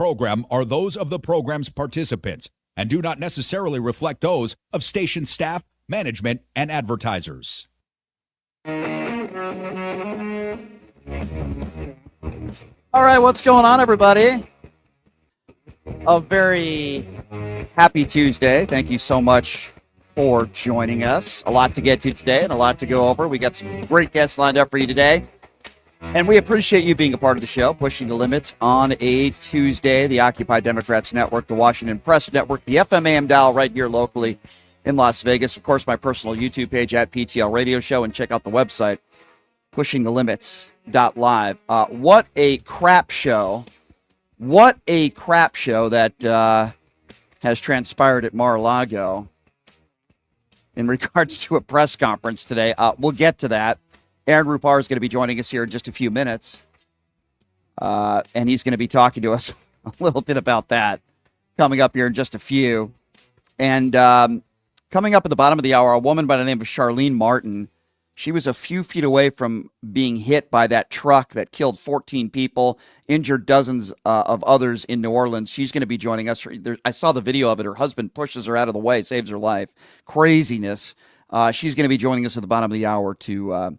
program are those of the program's participants and do not necessarily reflect those of station staff, management, and advertisers. All right, what's going on, everybody? A very happy Tuesday. Thank you so much for joining us. A lot to get to today and a lot to go over. We got some great guests lined up for you today. And we appreciate you being a part of the show, pushing the limits on a Tuesday. The Occupy Democrats Network, the Washington Press Network, the FMAM dial right here locally in Las Vegas. Of course, my personal YouTube page at PTL Radio Show, and check out the website, pushingthelimits.live. What a crap show. What a crap show that has transpired at Mar-a-Lago in regards to a press conference today. We'll get to that. Aaron Rupar is going to be joining us here in just a few minutes, and he's going to be talking to us a little bit about that coming up here in just a few. And coming up at the bottom of the hour, a woman by the name of Charlene Martin. She was a few feet away from being hit by that truck that killed 14 people, injured dozens of others in New Orleans. She's going to be joining us. I saw the video of it. Her husband pushes her out of the way, saves her life. Craziness. She's going to be joining us at the bottom of the hour to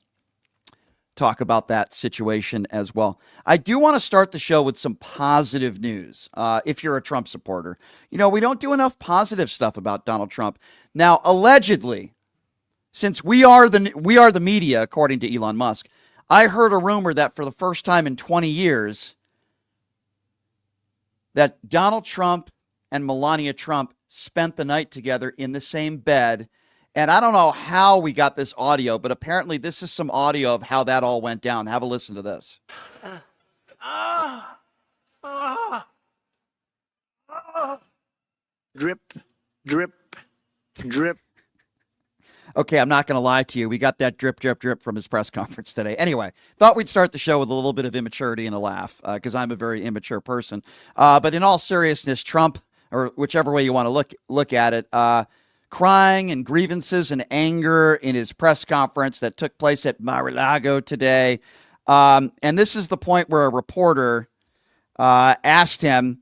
talk about that situation as well. I do want to start the show with some positive news. If you're a Trump supporter, you know, we don't do enough positive stuff about Donald Trump. Now, allegedly, since we are the media, according to Elon Musk, I heard a rumor that for the first time in 20 years, that Donald Trump and Melania Trump spent the night together in the same bed. And I don't know how we got this audio, but apparently this is some audio of how that all went down. Have a listen to this. Drip, drip, drip. Okay, I'm not going to lie to you. We got that drip, drip, drip from his press conference today. Anyway, thought we'd start the show with a little bit of immaturity and a laugh because I'm a very immature person. But in all seriousness, Trump, or whichever way you want to look at it, crying and grievances and anger in his press conference that took place at Mar-a-Lago today. And this is the point where a reporter asked him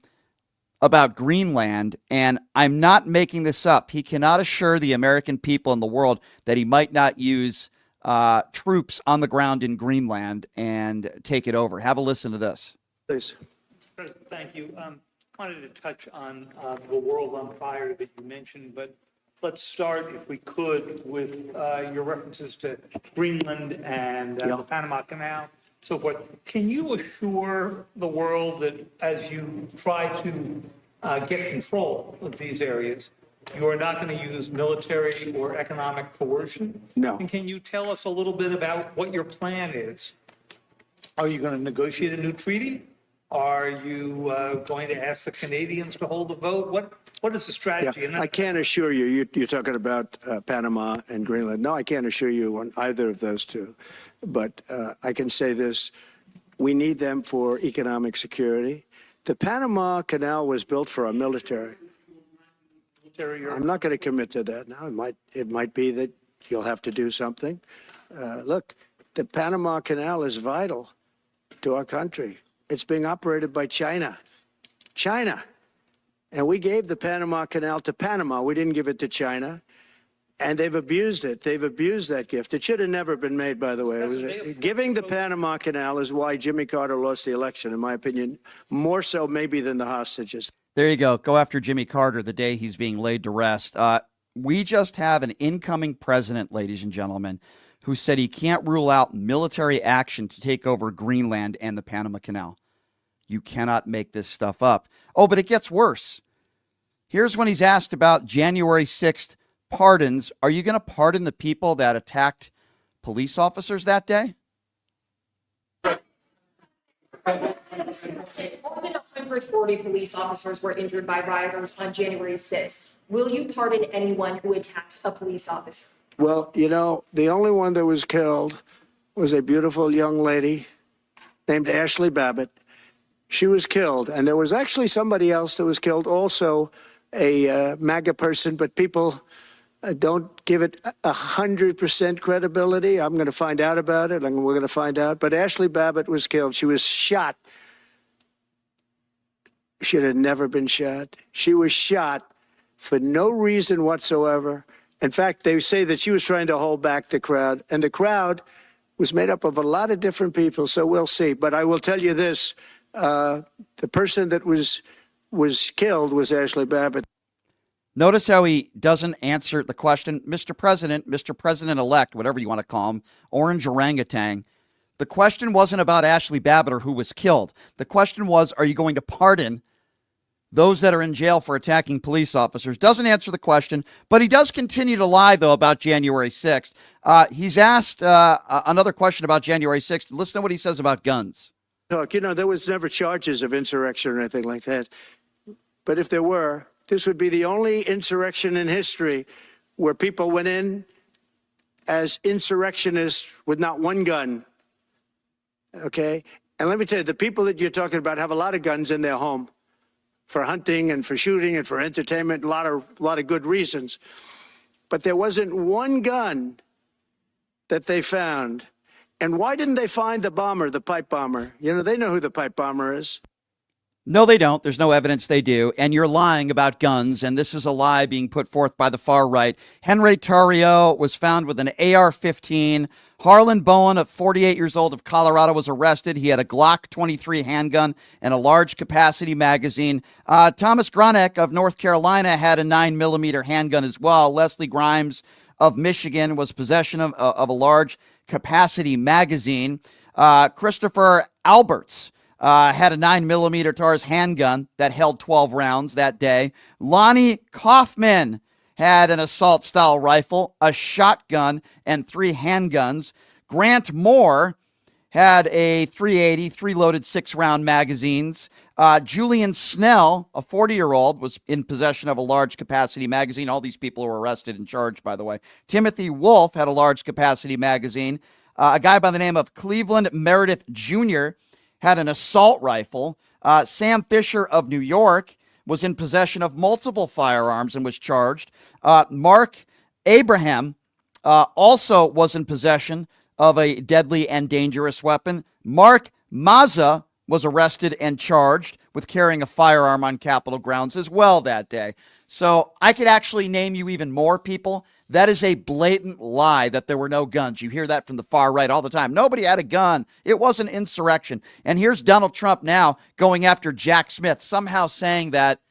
about Greenland, and I'm not making this up. He cannot assure the American people in the world that he might not use troops on the ground in Greenland and take it over. Have a listen to this. Please. President, thank you. I wanted to touch on the world on fire that you mentioned, but let's start, if we could, with your references to Greenland and the Panama Canal, so forth. Can you assure the world that as you try to get control of these areas, you are not going to use military or economic coercion? No. And can you tell us a little bit about what your plan is? Are you going to negotiate a new treaty? Are you going to ask the Canadians to hold a vote? What is the strategy? I can't assure you, you're talking about Panama and Greenland. No, I can't assure you on either of those two. But I can say this, we need them for economic security. The Panama Canal was built for our military. I'm not going to commit to that now. It might be that you'll have to do something. Look, the Panama Canal is vital to our country. It's being operated by China. And we gave the Panama Canal to Panama. We didn't give it to China. And they've abused it. They've abused that gift. It should have never been made, by the way. Giving the Panama Canal is why Jimmy Carter lost the election, in my opinion, more so maybe than the hostages. There you go. Go after Jimmy Carter the day he's being laid to rest. We just have an incoming president, ladies and gentlemen, who said he can't rule out military action to take over Greenland and the Panama Canal. You cannot make this stuff up. Oh, but it gets worse. Here's when he's asked about January 6th pardons. Are you going to pardon the people that attacked police officers that day? More than 140 police officers were injured by rioters on January 6th. Will you pardon anyone who attacked a police officer? Well, you know, the only one that was killed was a beautiful young lady named Ashley Babbitt. She was killed, and there was actually somebody else that was killed, also a MAGA person, but people don't give it 100% credibility. I'm going to find out about it, and we're going to find out. But Ashley Babbitt was killed. She was shot should have never been shot. She was shot for no reason whatsoever. In fact, they say that she was trying to hold back the crowd, and the crowd was made up of a lot of different people, so we'll see. But I will tell you this, the person that was killed was Ashley Babbitt. Notice how he doesn't answer the question. Mr. President-elect, whatever you want to call him, orange orangutan. The question wasn't about Ashley Babbitt or who was killed. The question was, are you going to pardon those that are in jail for attacking police officers? Doesn't answer the question, but he does continue to lie, though, about January 6th. He's asked another question about January 6th. Listen to what he says about guns. Look, there was never charges of insurrection or anything like that. But if there were, this would be the only insurrection in history where people went in as insurrectionists with not one gun. Okay? And let me tell you, the people that you're talking about have a lot of guns in their home for hunting and for shooting and for entertainment, a lot of good reasons. But there wasn't one gun that they found. And why didn't they find the bomber, the pipe bomber? They know who the pipe bomber is. No, they don't. There's no evidence they do. And you're lying about guns, and this is a lie being put forth by the far right. Henry Tarrio was found with an AR-15. Harlan Bowen, of 48 years old of Colorado, was arrested. He had a Glock 23 handgun and a large capacity magazine. Thomas Gronick of North Carolina had a 9mm handgun as well. Leslie Grimes of Michigan was possession of a large capacity magazine. Christopher Alberts had a 9mm Taurus handgun that held 12 rounds that day. Lonnie Kaufman had an assault-style rifle, a shotgun, and 3 handguns. Grant Moore had a .380, 3-loaded 6-round magazines. Julian Snell, a 40-year-old, was in possession of a large-capacity magazine. All these people were arrested and charged, by the way. Timothy Wolf had a large-capacity magazine. A guy by the name of Cleveland Meredith Jr. had an assault rifle. Sam Fisher of New York was in possession of multiple firearms and was charged. Mark Abraham also was in possession of a deadly and dangerous weapon. Mark Mazza was arrested and charged with carrying a firearm on Capitol grounds as well that day. So I could actually name you even more people. That is a blatant lie that there were no guns. You hear that from the far right all the time. Nobody had a gun. It was an insurrection. And here's Donald Trump now going after Jack Smith, somehow saying that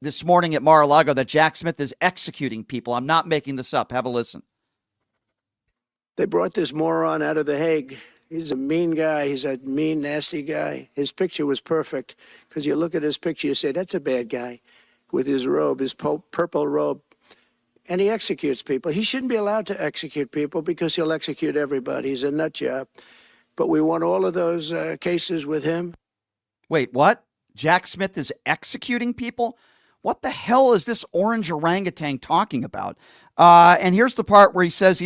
this morning at Mar-a-Lago that Jack Smith is executing people. I'm not making this up. Have a listen. They brought this moron out of The Hague. He's a mean guy. He's a mean, nasty guy. His picture was perfect because you look at his picture, you say, that's a bad guy with his robe, his purple robe. And he executes people. He shouldn't be allowed to execute people because he'll execute everybody. He's a nut job. But we want all of those cases with him. Wait, what? Jack Smith is executing people? What the hell is this orange orangutan talking about? And here's the part where he says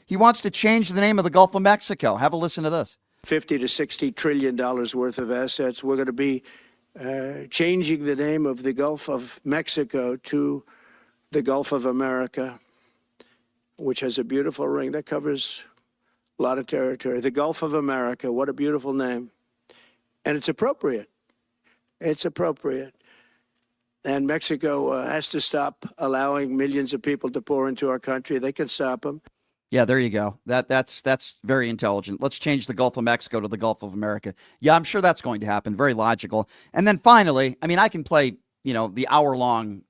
he wants to change the name of the Gulf of Mexico. Have a listen to this. $50 to $60 trillion worth of assets. We're going to be changing the name of the Gulf of Mexico to the Gulf of America, which has a beautiful ring that covers a lot of territory. The Gulf of America, what a beautiful name. And it's appropriate. It's appropriate. And Mexico has to stop allowing millions of people to pour into our country. They can stop them. Yeah, there you go. That's very intelligent. Let's change the Gulf of Mexico to the Gulf of America. Yeah, I'm sure that's going to happen. Very logical. And then finally, I mean, I can play, the hour-long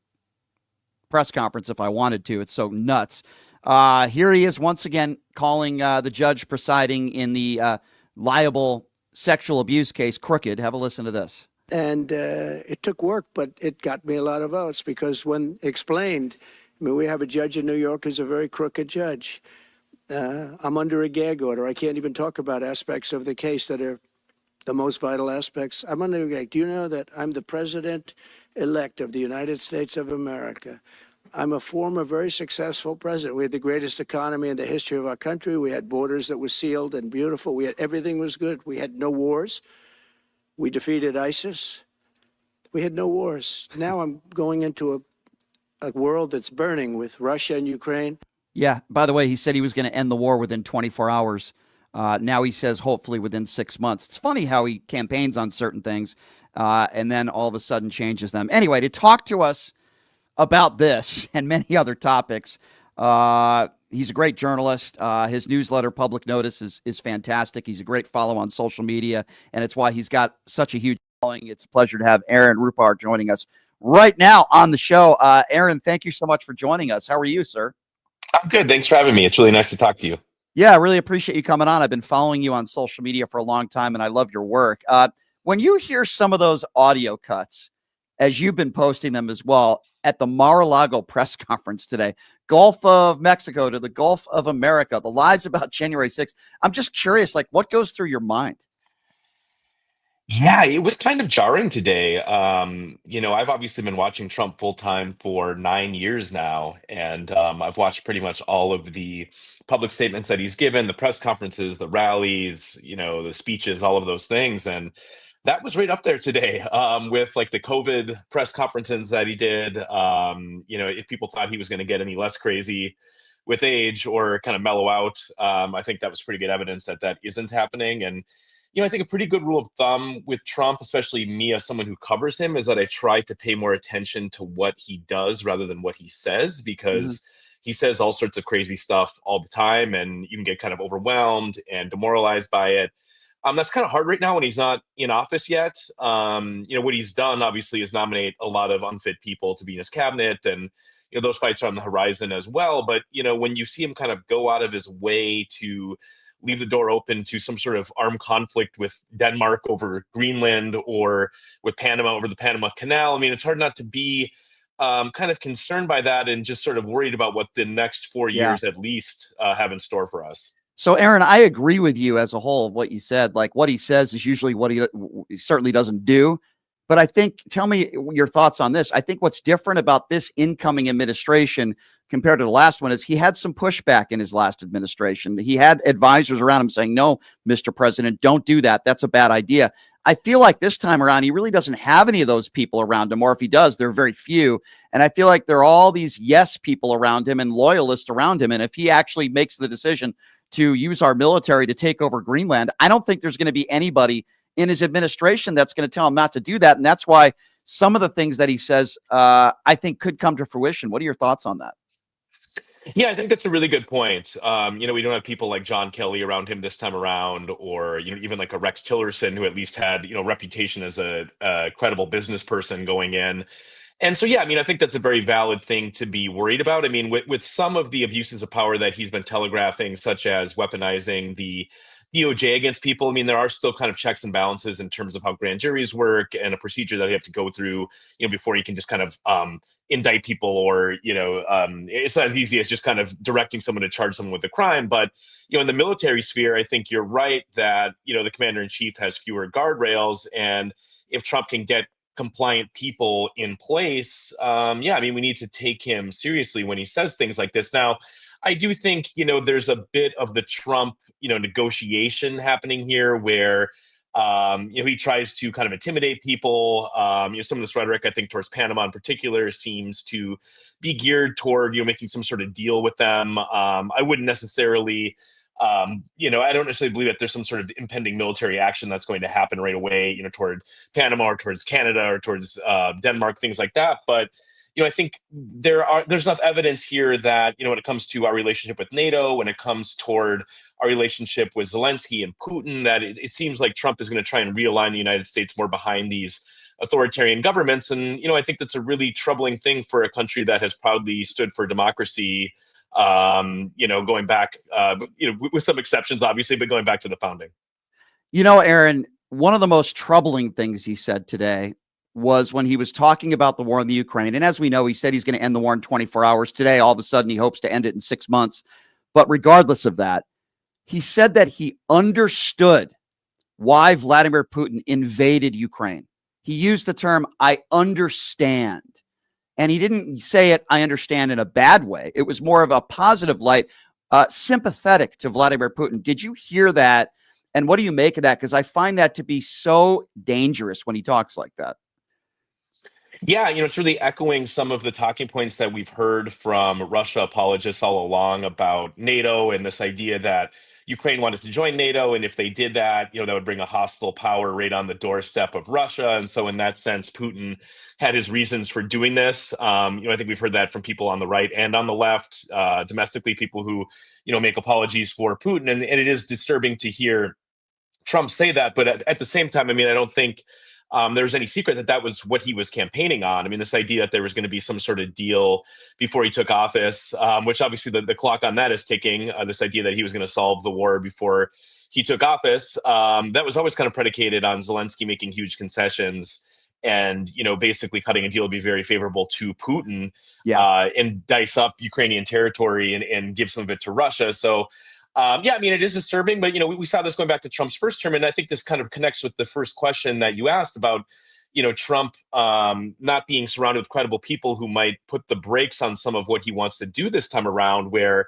press conference if I wanted to. It's so nuts. Here he is once again calling the judge presiding in the liable sexual abuse case crooked. Have a listen to this. And it took work, but it got me a lot of votes because when explained, I mean, we have a judge in New York who's a very crooked judge. I'm under a gag order. I can't even talk about aspects of the case that are the most vital aspects. I'm under a gag. Do you know that I'm the president-elect of the United States of America? I'm a former very successful president. We had the greatest economy in the history of our country. We had borders that were sealed and beautiful. Everything was good. We had no wars. We defeated ISIS. We had no wars. Now I'm going into a world that's burning with Russia and Ukraine. Yeah, by the way, he said he was going to end the war within 24 hours. Now he says hopefully within 6 months. It's funny how he campaigns on certain things and then all of a sudden changes them. Anyway, to talk to us about this and many other topics, he's a great journalist. His newsletter, Public Notice, is fantastic. He's a great follow on social media, and it's why he's got such a huge following. It's a pleasure to have Aaron Rupar joining us right now on the show. Aaron, thank you so much for joining us. How are you, sir? I'm good. Thanks for having me. It's really nice to talk to you. Yeah, I really appreciate you coming on. I've been following you on social media for a long time, and I love your work. When you hear some of those audio cuts, as you've been posting them as well, at the Mar-a-Lago press conference today, Gulf of Mexico to the Gulf of America, the lies about January 6th, I'm just curious, like, what goes through your mind? Yeah, it was kind of jarring today. I've obviously been watching Trump full time for 9 years now, and I've watched pretty much all of the public statements that he's given, the press conferences, the rallies, the speeches, all of those things. And that was right up there today with like the COVID press conferences that he did. If people thought he was going to get any less crazy with age or kind of mellow out, I think that was pretty good evidence that that isn't happening. And I think a pretty good rule of thumb with Trump, especially me as someone who covers him, is that I try to pay more attention to what he does rather than what he says, because he says all sorts of crazy stuff all the time, and you can get kind of overwhelmed and demoralized by it. That's kind of hard right now when he's not in office yet. What he's done, obviously, is nominate a lot of unfit people to be in his cabinet, and those fights are on the horizon as well. But when you see him kind of go out of his way to leave the door open to some sort of armed conflict with Denmark over Greenland or with Panama over the Panama Canal, I mean, it's hard not to be kind of concerned by that and just sort of worried about what the next 4 years at least have in store for us. So, Aaron, I agree with you as a whole of what you said. Like, what he says is usually what he certainly doesn't do. But I think, tell me your thoughts on this. I think what's different about this incoming administration compared to the last one is he had some pushback in his last administration. He had advisors around him saying, no, Mr. President, don't do that. That's a bad idea. I feel like this time around, he really doesn't have any of those people around him, or if he does, they're very few. And I feel like there are all these yes people around him and loyalists around him. And if he actually makes the decision to use our military to take over Greenland, I don't think there's going to be anybody in his administration that's going to tell him not to do that. And that's why some of the things that he says, I think could come to fruition. What are your thoughts on that? Yeah, I think that's a really good point. We don't have people like John Kelly around him this time around, or even like a Rex Tillerson, who at least had reputation as a credible business person going in. And so, yeah, I mean, I think that's a very valid thing to be worried about. I mean, with some of the abuses of power that he's been telegraphing, such as weaponizing the DOJ against people, I mean, there are still kind of checks and balances in terms of how grand juries work and a procedure that you have to go through, before you can just kind of indict people, or, it's not as easy as just kind of directing someone to charge someone with a crime. But, in the military sphere, I think you're right that, the commander in chief has fewer guardrails. And if Trump can get compliant people in place, I mean, we need to take him seriously when he says things like this. Now, I do think, there's a bit of the Trump, negotiation happening here where, he tries to kind of intimidate people. Some of this rhetoric, I think, towards Panama in particular seems to be geared toward, making some sort of deal with them. I wouldn't necessarily, I don't necessarily believe that there's some sort of impending military action that's going to happen right away, toward Panama or towards Canada or towards Denmark, things like that. But I think there's enough evidence here that, when it comes to our relationship with NATO, when it comes toward our relationship with Zelensky and Putin, that it seems like Trump is going to try and realign the United States more behind these authoritarian governments. And, I think that's a really troubling thing for a country that has proudly stood for democracy, going back, with some exceptions, obviously, but going back to the founding. Aaron, one of the most troubling things he said today was when he was talking about the war in the Ukraine. And as we know, he said he's going to end the war in 24 hours. Today, all of a sudden, he hopes to end it in 6 months. But regardless of that, he said that he understood why Vladimir Putin invaded Ukraine. He used the term, I understand. And he didn't say it, I understand, in a bad way. It was more of a positive light, sympathetic to Vladimir Putin. Did you hear that? And what do you make of that? Because I find that to be so dangerous when he talks like that. Yeah, it's really echoing some of the talking points that we've heard from Russia apologists all along about NATO and this idea that, Ukraine wanted to join NATO, and if they did that, that would bring a hostile power right on the doorstep of Russia. And so in that sense, Putin had his reasons for doing this. I think we've heard that from people on the right and on the left, domestically, people who, make apologies for Putin. And it is disturbing to hear Trump say that. But at the same time, I don't think there's any secret that that was what he was campaigning on. This idea that there was going to be some sort of deal before he took office, which obviously the clock on that is ticking, this idea that he was going to solve the war before he took office, that was always kind of predicated on Zelensky making huge concessions and, basically cutting a deal to be very favorable to Putin, and dice up Ukrainian territory and give some of it to Russia. So, it is disturbing, but, we saw this going back to Trump's first term. And I think this kind of connects with the first question that you asked about, Trump not being surrounded with credible people who might put the brakes on some of what he wants to do this time around, where,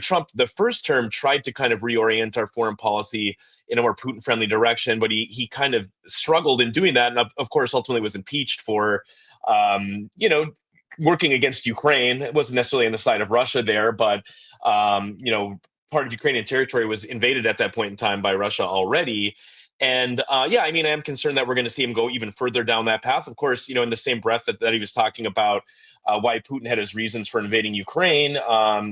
Trump, the first term, tried to kind of reorient our foreign policy in a more Putin-friendly direction, but he kind of struggled in doing that. And of course, ultimately was impeached for, working against Ukraine. It wasn't necessarily on the side of Russia there, but, part of Ukrainian territory was invaded at that point in time by Russia already. And I am concerned that we're going to see him go even further down that path. Of course, in the same breath that he was talking about why Putin had his reasons for invading Ukraine,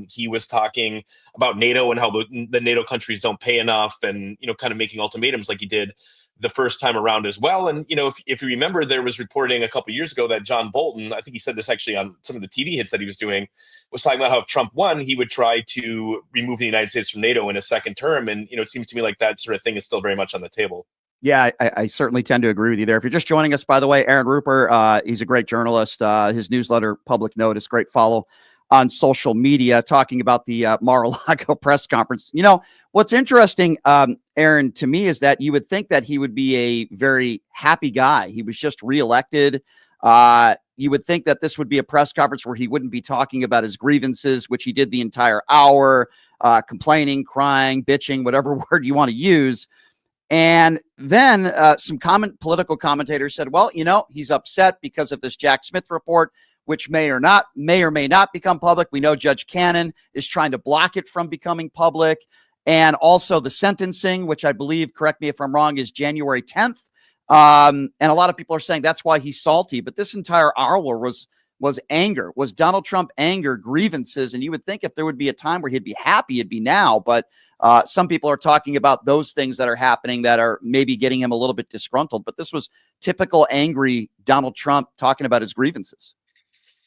he was talking about NATO and how the NATO countries don't pay enough, and kind of making ultimatums like he did the first time around as well. And if you remember, there was reporting a couple of years ago that John Bolton, I think he said this actually on some of the TV hits that he was doing, was talking about how if Trump won, he would try to remove the United States from NATO in a second term. And it seems to me like that sort of thing is still very much on the table. Yeah, I certainly tend to agree with you there. If you're just joining us, by the way, Aaron Rupar, he's a great journalist. His newsletter, Public Notice, great follow on social media, talking about the Mar-a-Lago press conference. What's interesting, Aaron, to me, is that you would think that he would be a very happy guy. He was just reelected. You would think that this would be a press conference where he wouldn't be talking about his grievances, which he did the entire hour, complaining, crying, bitching, whatever word you want to use. And then some political commentators said, well, he's upset because of this Jack Smith report, which may or may not become public. We know Judge Cannon is trying to block it from becoming public. And also the sentencing, which I believe, correct me if I'm wrong, is January 10th. And a lot of people are saying that's why he's salty. But this entire hour was anger, was Donald Trump anger, grievances. And you would think if there would be a time where he'd be happy, it'd be now. But some people are talking about those things that are happening that are maybe getting him a little bit disgruntled. But this was typical angry Donald Trump talking about his grievances.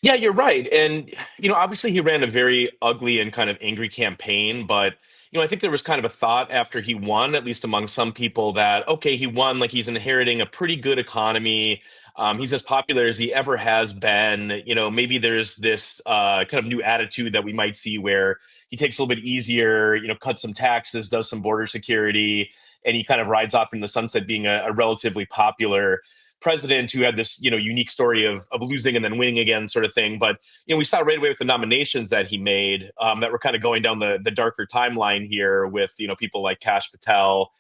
Yeah, you're right. And, obviously he ran a very ugly and kind of angry campaign, but I think there was kind of a thought after he won, at least among some people, that, okay, he won, like he's inheriting a pretty good economy. He's as popular as he ever has been. Maybe there's this kind of new attitude that we might see where he takes a little bit easier, cuts some taxes, does some border security, and he kind of rides off in the sunset being a relatively popular president who had this, unique story of losing and then winning again sort of thing. But, we saw right away with the nominations that he made that were kind of going down the darker timeline here with, people like Kash Patel,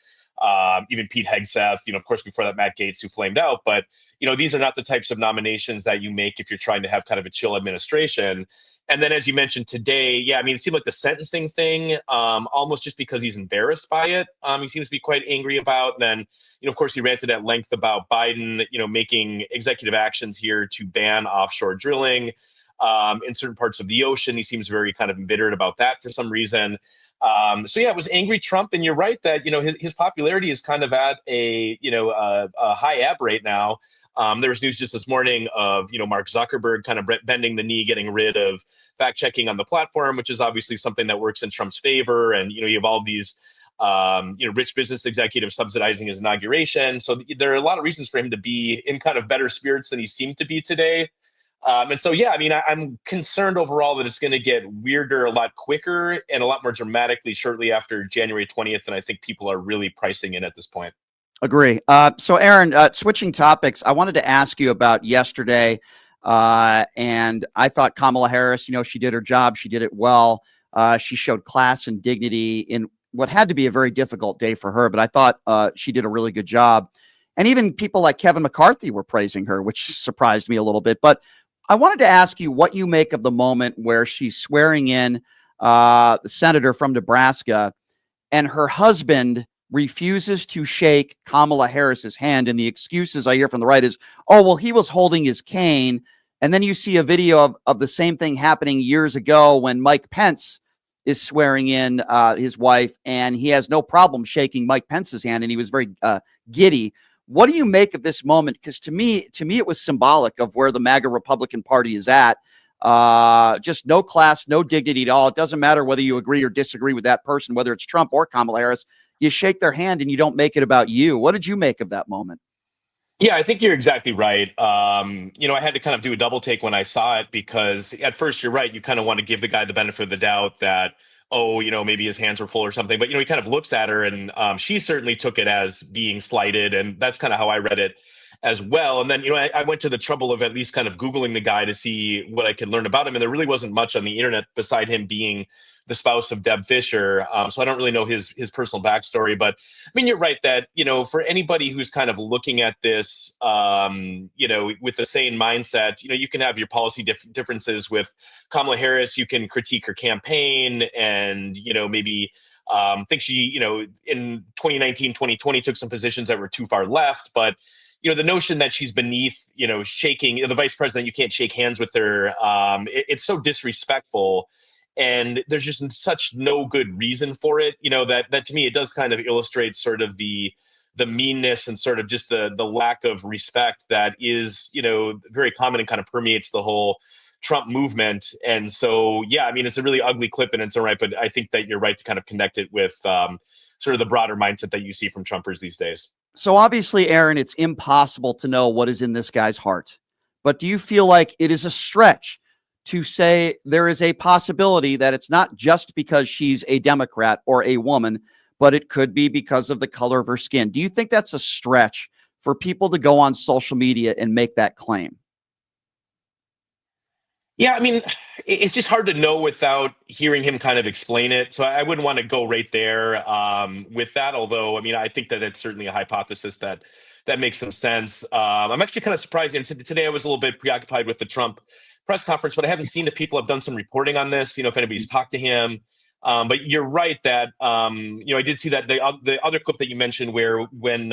even Pete Hegseth, of course, before that, Matt Gaetz, who flamed out. But, these are not the types of nominations that you make if you're trying to have kind of a chill administration. And then, as you mentioned today, it seemed like the sentencing thing, almost just because he's embarrassed by it, he seems to be quite angry about. And then, of course, he ranted at length about Biden, making executive actions here to ban offshore drilling in certain parts of the ocean. He seems very kind of embittered about that for some reason. It was angry Trump. And you're right that, his popularity is kind of at a high ebb right now. There was news just this morning of, Mark Zuckerberg kind of bending the knee, getting rid of fact checking on the platform, which is obviously something that works in Trump's favor. And, you have all these, rich business executives subsidizing his inauguration. So there are a lot of reasons for him to be in kind of better spirits than he seemed to be today. I'm concerned overall that it's going to get weirder a lot quicker and a lot more dramatically shortly after January 20th. And I think people are really pricing in at this point. Agree. So, Aaron, switching topics, I wanted to ask you about yesterday. And I thought Kamala Harris, she did her job. She did it well. She showed class and dignity in what had to be a very difficult day for her. But I thought she did a really good job. And even people like Kevin McCarthy were praising her, which surprised me a little bit. But I wanted to ask you what you make of the moment where she's swearing in the senator from Nebraska. and her husband refuses to shake Kamala Harris's hand. And the excuses I hear from the right is, oh, well, he was holding his cane. And then you see a video of the same thing happening years ago when Mike Pence is swearing in his wife, and he has no problem shaking Mike Pence's hand, and he was very giddy. What do you make of this moment? Because to me, it was symbolic of where the MAGA Republican Party is at. Just no class, no dignity at all. It doesn't matter whether you agree or disagree with that person, whether it's Trump or Kamala Harris. You shake their hand and you don't make it about you. What did you make of that moment? Yeah, I think you're exactly right. I had to kind of do a double take when I saw it, because at first you're right. You kind of want to give the guy the benefit of the doubt that, oh, maybe his hands were full or something. But, he kind of looks at her, and she certainly took it as being slighted. And that's kind of how I read it as well. And then, I went to the trouble of at least kind of Googling the guy to see what I could learn about him. And there really wasn't much on the internet beside him being the spouse of Deb Fischer. So I don't really know his personal backstory. But I mean, you're right that, for anybody who's kind of looking at this, with the sane mindset, you can have your policy differences with Kamala Harris. You can critique her campaign and, maybe think she, in 2019, 2020 took some positions that were too far left. But the notion that she's beneath, shaking the vice president, you can't shake hands with her. It's so disrespectful. And there's just such no good reason for it, that to me, it does kind of illustrate sort of the meanness and sort of just the lack of respect that is, very common and kind of permeates the whole Trump movement. And so, yeah, I mean, it's a really ugly clip and it's all right. But I think that you're right to kind of connect it with sort of the broader mindset that you see from Trumpers these days. So obviously, Aaron, it's impossible to know what is in this guy's heart. But do you feel like it is a stretch to say there is a possibility that it's not just because she's a Democrat or a woman, but it could be because of the color of her skin? Do you think that's a stretch for people to go on social media and make that claim? Yeah, I mean, it's just hard to know without hearing him kind of explain it. So I wouldn't want to go right there with that. Although, I mean, I think that it's certainly a hypothesis that makes some sense. I'm actually kind of surprised. And today I was a little bit preoccupied with the Trump press conference, but I haven't seen if people have done some reporting on this, if anybody's talked to him. But you're right that, I did see that the other clip that you mentioned where when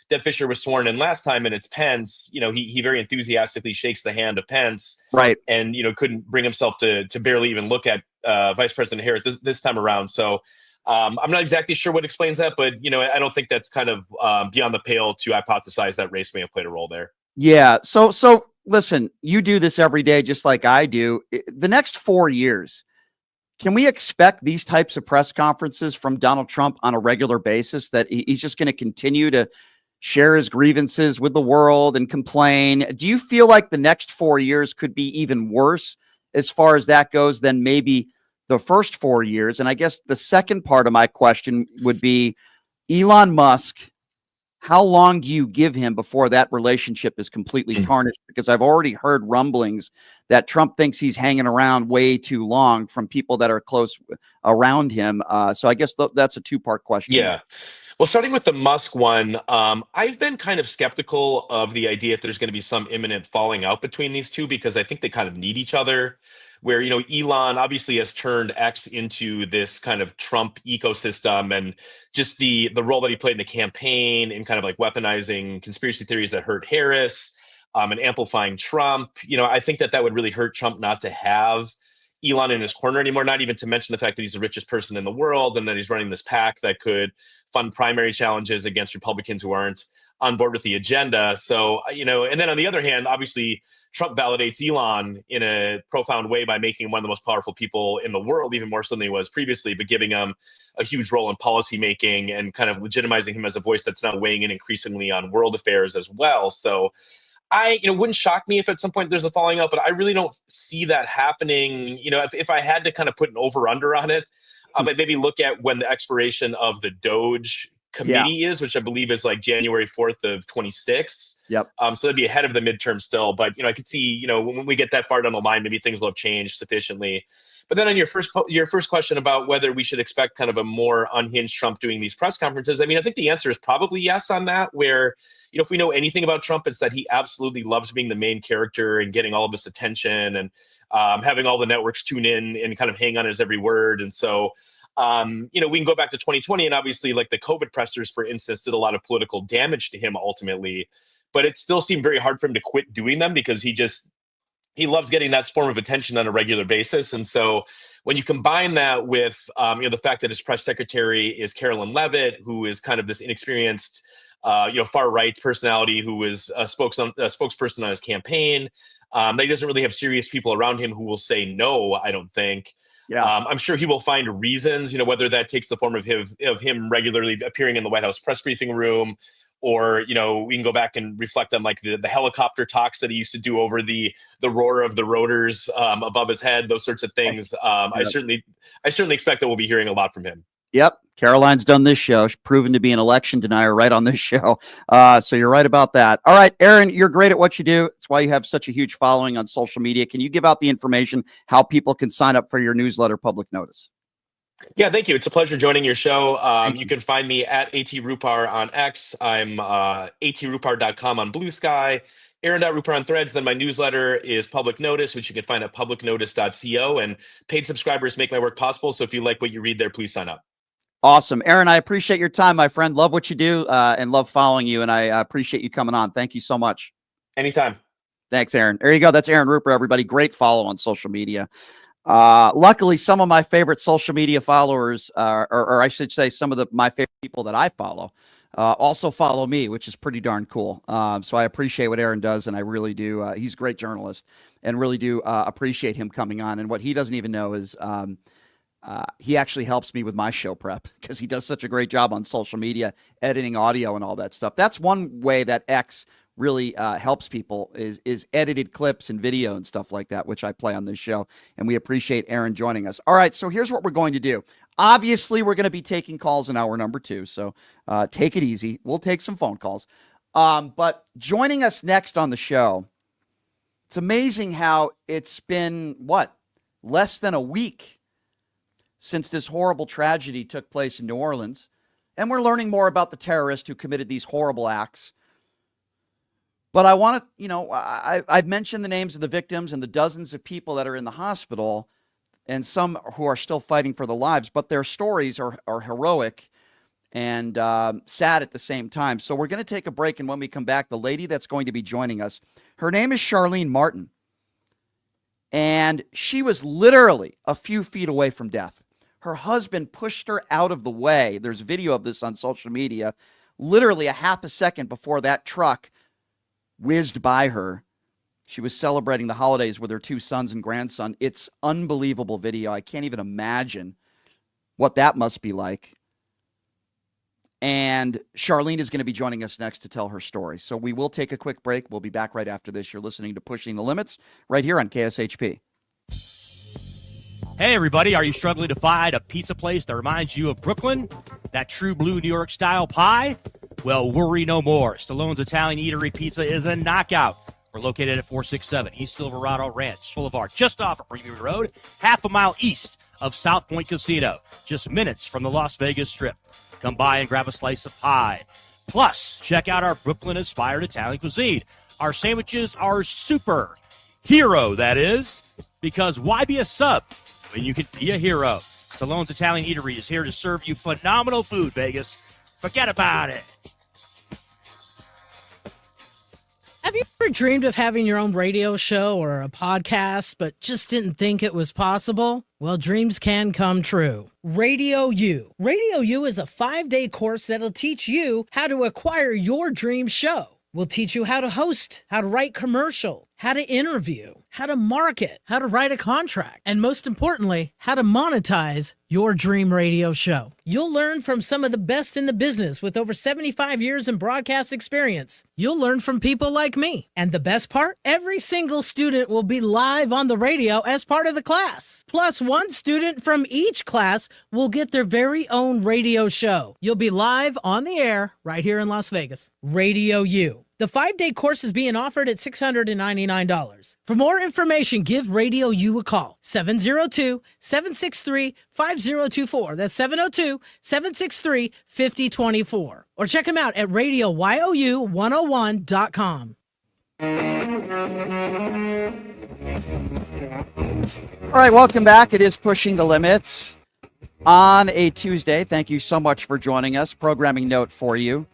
Deb Fischer was sworn in last time and it's Pence, he very enthusiastically shakes the hand of Pence. Right. And, couldn't bring himself to barely even look at Vice President Harris this time around. So I'm not exactly sure what explains that, but, I don't think that's kind of beyond the pale to hypothesize that race may have played a role there. Yeah. So listen, you do this every day, just like I do. The next 4 years, can we expect these types of press conferences from Donald Trump on a regular basis, that he's just going to continue to share his grievances with the world and complain? Do you feel like the next 4 years could be even worse as far as that goes than maybe the first 4 years? And I guess the second part of my question would be Elon Musk. How long do you give him before that relationship is completely tarnished? Because I've already heard rumblings that Trump thinks he's hanging around way too long from people that are close around him. So I guess that's a two-part question. Yeah. Well, starting with the Musk one, I've been kind of skeptical of the idea that there's going to be some imminent falling out between these two, because I think they kind of need each other. Where, Elon obviously has turned X into this kind of Trump ecosystem, and just the role that he played in the campaign and kind of like weaponizing conspiracy theories that hurt Harris and amplifying Trump. I think that would really hurt Trump not to have Elon in his corner anymore, not even to mention the fact that he's the richest person in the world and that he's running this PAC that could fund primary challenges against Republicans who aren't on board with the agenda. So, and then on the other hand, obviously, Trump validates Elon in a profound way by making him one of the most powerful people in the world, even more so than he was previously, but giving him a huge role in policymaking and kind of legitimizing him as a voice that's now weighing in increasingly on world affairs as well. So I, wouldn't shock me if at some point there's a falling out, but I really don't see that happening. If I had to kind of put an over-under on it, I'd maybe look at when the expiration of the Doge committee is, which I believe is like January 4th of 26. Yep. So that'd be ahead of the midterm still. But, I could see, when we get that far down the line, maybe things will have changed sufficiently. But then on your first question about whether we should expect kind of a more unhinged Trump doing these press conferences, I mean, I think the answer is probably yes on that, where, if we know anything about Trump, it's that he absolutely loves being the main character and getting all of this attention and having all the networks tune in and kind of hang on his every word. And so We can go back to 2020, and obviously, like the COVID pressers, for instance, did a lot of political damage to him ultimately. But it still seemed very hard for him to quit doing them because he loves getting that form of attention on a regular basis. And so when you combine that with, the fact that his press secretary is Carolyn Levitt, who is kind of this inexperienced, far right personality who is a spokesperson on his campaign, that he doesn't really have serious people around him who will say no, I don't think. Yeah. I'm sure he will find reasons, whether that takes the form of him regularly appearing in the White House press briefing room, or, we can go back and reflect on like the helicopter talks that he used to do over the roar of the rotors above his head, those sorts of things. I certainly expect that we'll be hearing a lot from him. Yep. Caroline's done this show. She's proven to be an election denier right on this show. So you're right about that. All right, Aaron, you're great at what you do. It's why you have such a huge following on social media. Can you give out the information, how people can sign up for your newsletter, Public Notice? Yeah, thank you. It's a pleasure joining your show. You can find me at @Rupar on X. I'm atrupar.com on Blue Sky. Aaron.Rupar on Threads. Then my newsletter is Public Notice, which you can find at publicnotice.co. And paid subscribers make my work possible. So if you like what you read there, please sign up. Awesome. Aaron, I appreciate your time, my friend. Love what you do and love following you. And I appreciate you coming on. Thank you so much. Anytime. Thanks, Aaron. There you go. That's Aaron Rupar, everybody. Great follow on social media. Luckily, some of my favorite social media followers, or I should say some of my favorite people that I follow, also follow me, which is pretty darn cool. So I appreciate what Aaron does, and I really do. He's a great journalist, and really do appreciate him coming on. And what he doesn't even know is he actually helps me with my show prep because he does such a great job on social media, editing audio and all that stuff. That's one way that X really helps people is edited clips and video and stuff like that, which I play on this show. And we appreciate Aaron joining us. All right, so here's what we're going to do. Obviously, we're going to be taking calls in hour number 2, so take it easy. We'll take some phone calls. But joining us next on the show, it's amazing how it's been, less than a week since this horrible tragedy took place in New Orleans. And we're learning more about the terrorist who committed these horrible acts. But I want to, I've mentioned the names of the victims and the dozens of people that are in the hospital and some who are still fighting for their lives, but their stories are heroic and sad at the same time. So we're going to take a break, and when we come back, the lady that's going to be joining us, her name is Charlene Martin, and she was literally a few feet away from death. Her husband pushed her out of the way. There's video of this on social media, literally a half a second before that truck whizzed by her. She was celebrating the holidays with her 2 sons and grandson. It's unbelievable video. I can't even imagine what that must be like. And Charlene is going to be joining us next to tell her story. So we will take a quick break. We'll be back right after this. You're listening to Pushing the Limits right here on KSHP. Hey, everybody. Are you struggling to find a pizza place that reminds you of Brooklyn? That true blue New York style pie? Well, worry no more. Stallone's Italian Eatery Pizza is a knockout. We're located at 467 East Silverado Ranch Boulevard, just off of Premium Road, half a mile east of South Point Casino, just minutes from the Las Vegas Strip. Come by and grab a slice of pie. Plus, check out our Brooklyn-inspired Italian cuisine. Our sandwiches are super. Hero, that is. Because why be a sub when you can be a hero? Stallone's Italian Eatery is here to serve you phenomenal food, Vegas. Forget about it. Have you ever dreamed of having your own radio show or a podcast, but just didn't think it was possible? Well, dreams can come true. Radio U. Radio U is a 5-day course that'll teach you how to acquire your dream show. We'll teach you how to host, how to write commercial, how to interview, how to market, how to write a contract, and most importantly, how to monetize your dream radio show. You'll learn from some of the best in the business with over 75 years in broadcast experience. You'll learn from people like me. And the best part? Every single student will be live on the radio as part of the class. Plus, one student from each class will get their very own radio show. You'll be live on the air right here in Las Vegas. Radio U. The 5-day course is being offered at $699. For more information, give Radio U a call. 702-763-5024. That's 702-763-5024. Or check them out at radioyou101.com. All right, welcome back. It is Pushing the Limits. on a Tuesday. Thank you so much for joining us. Programming note for you.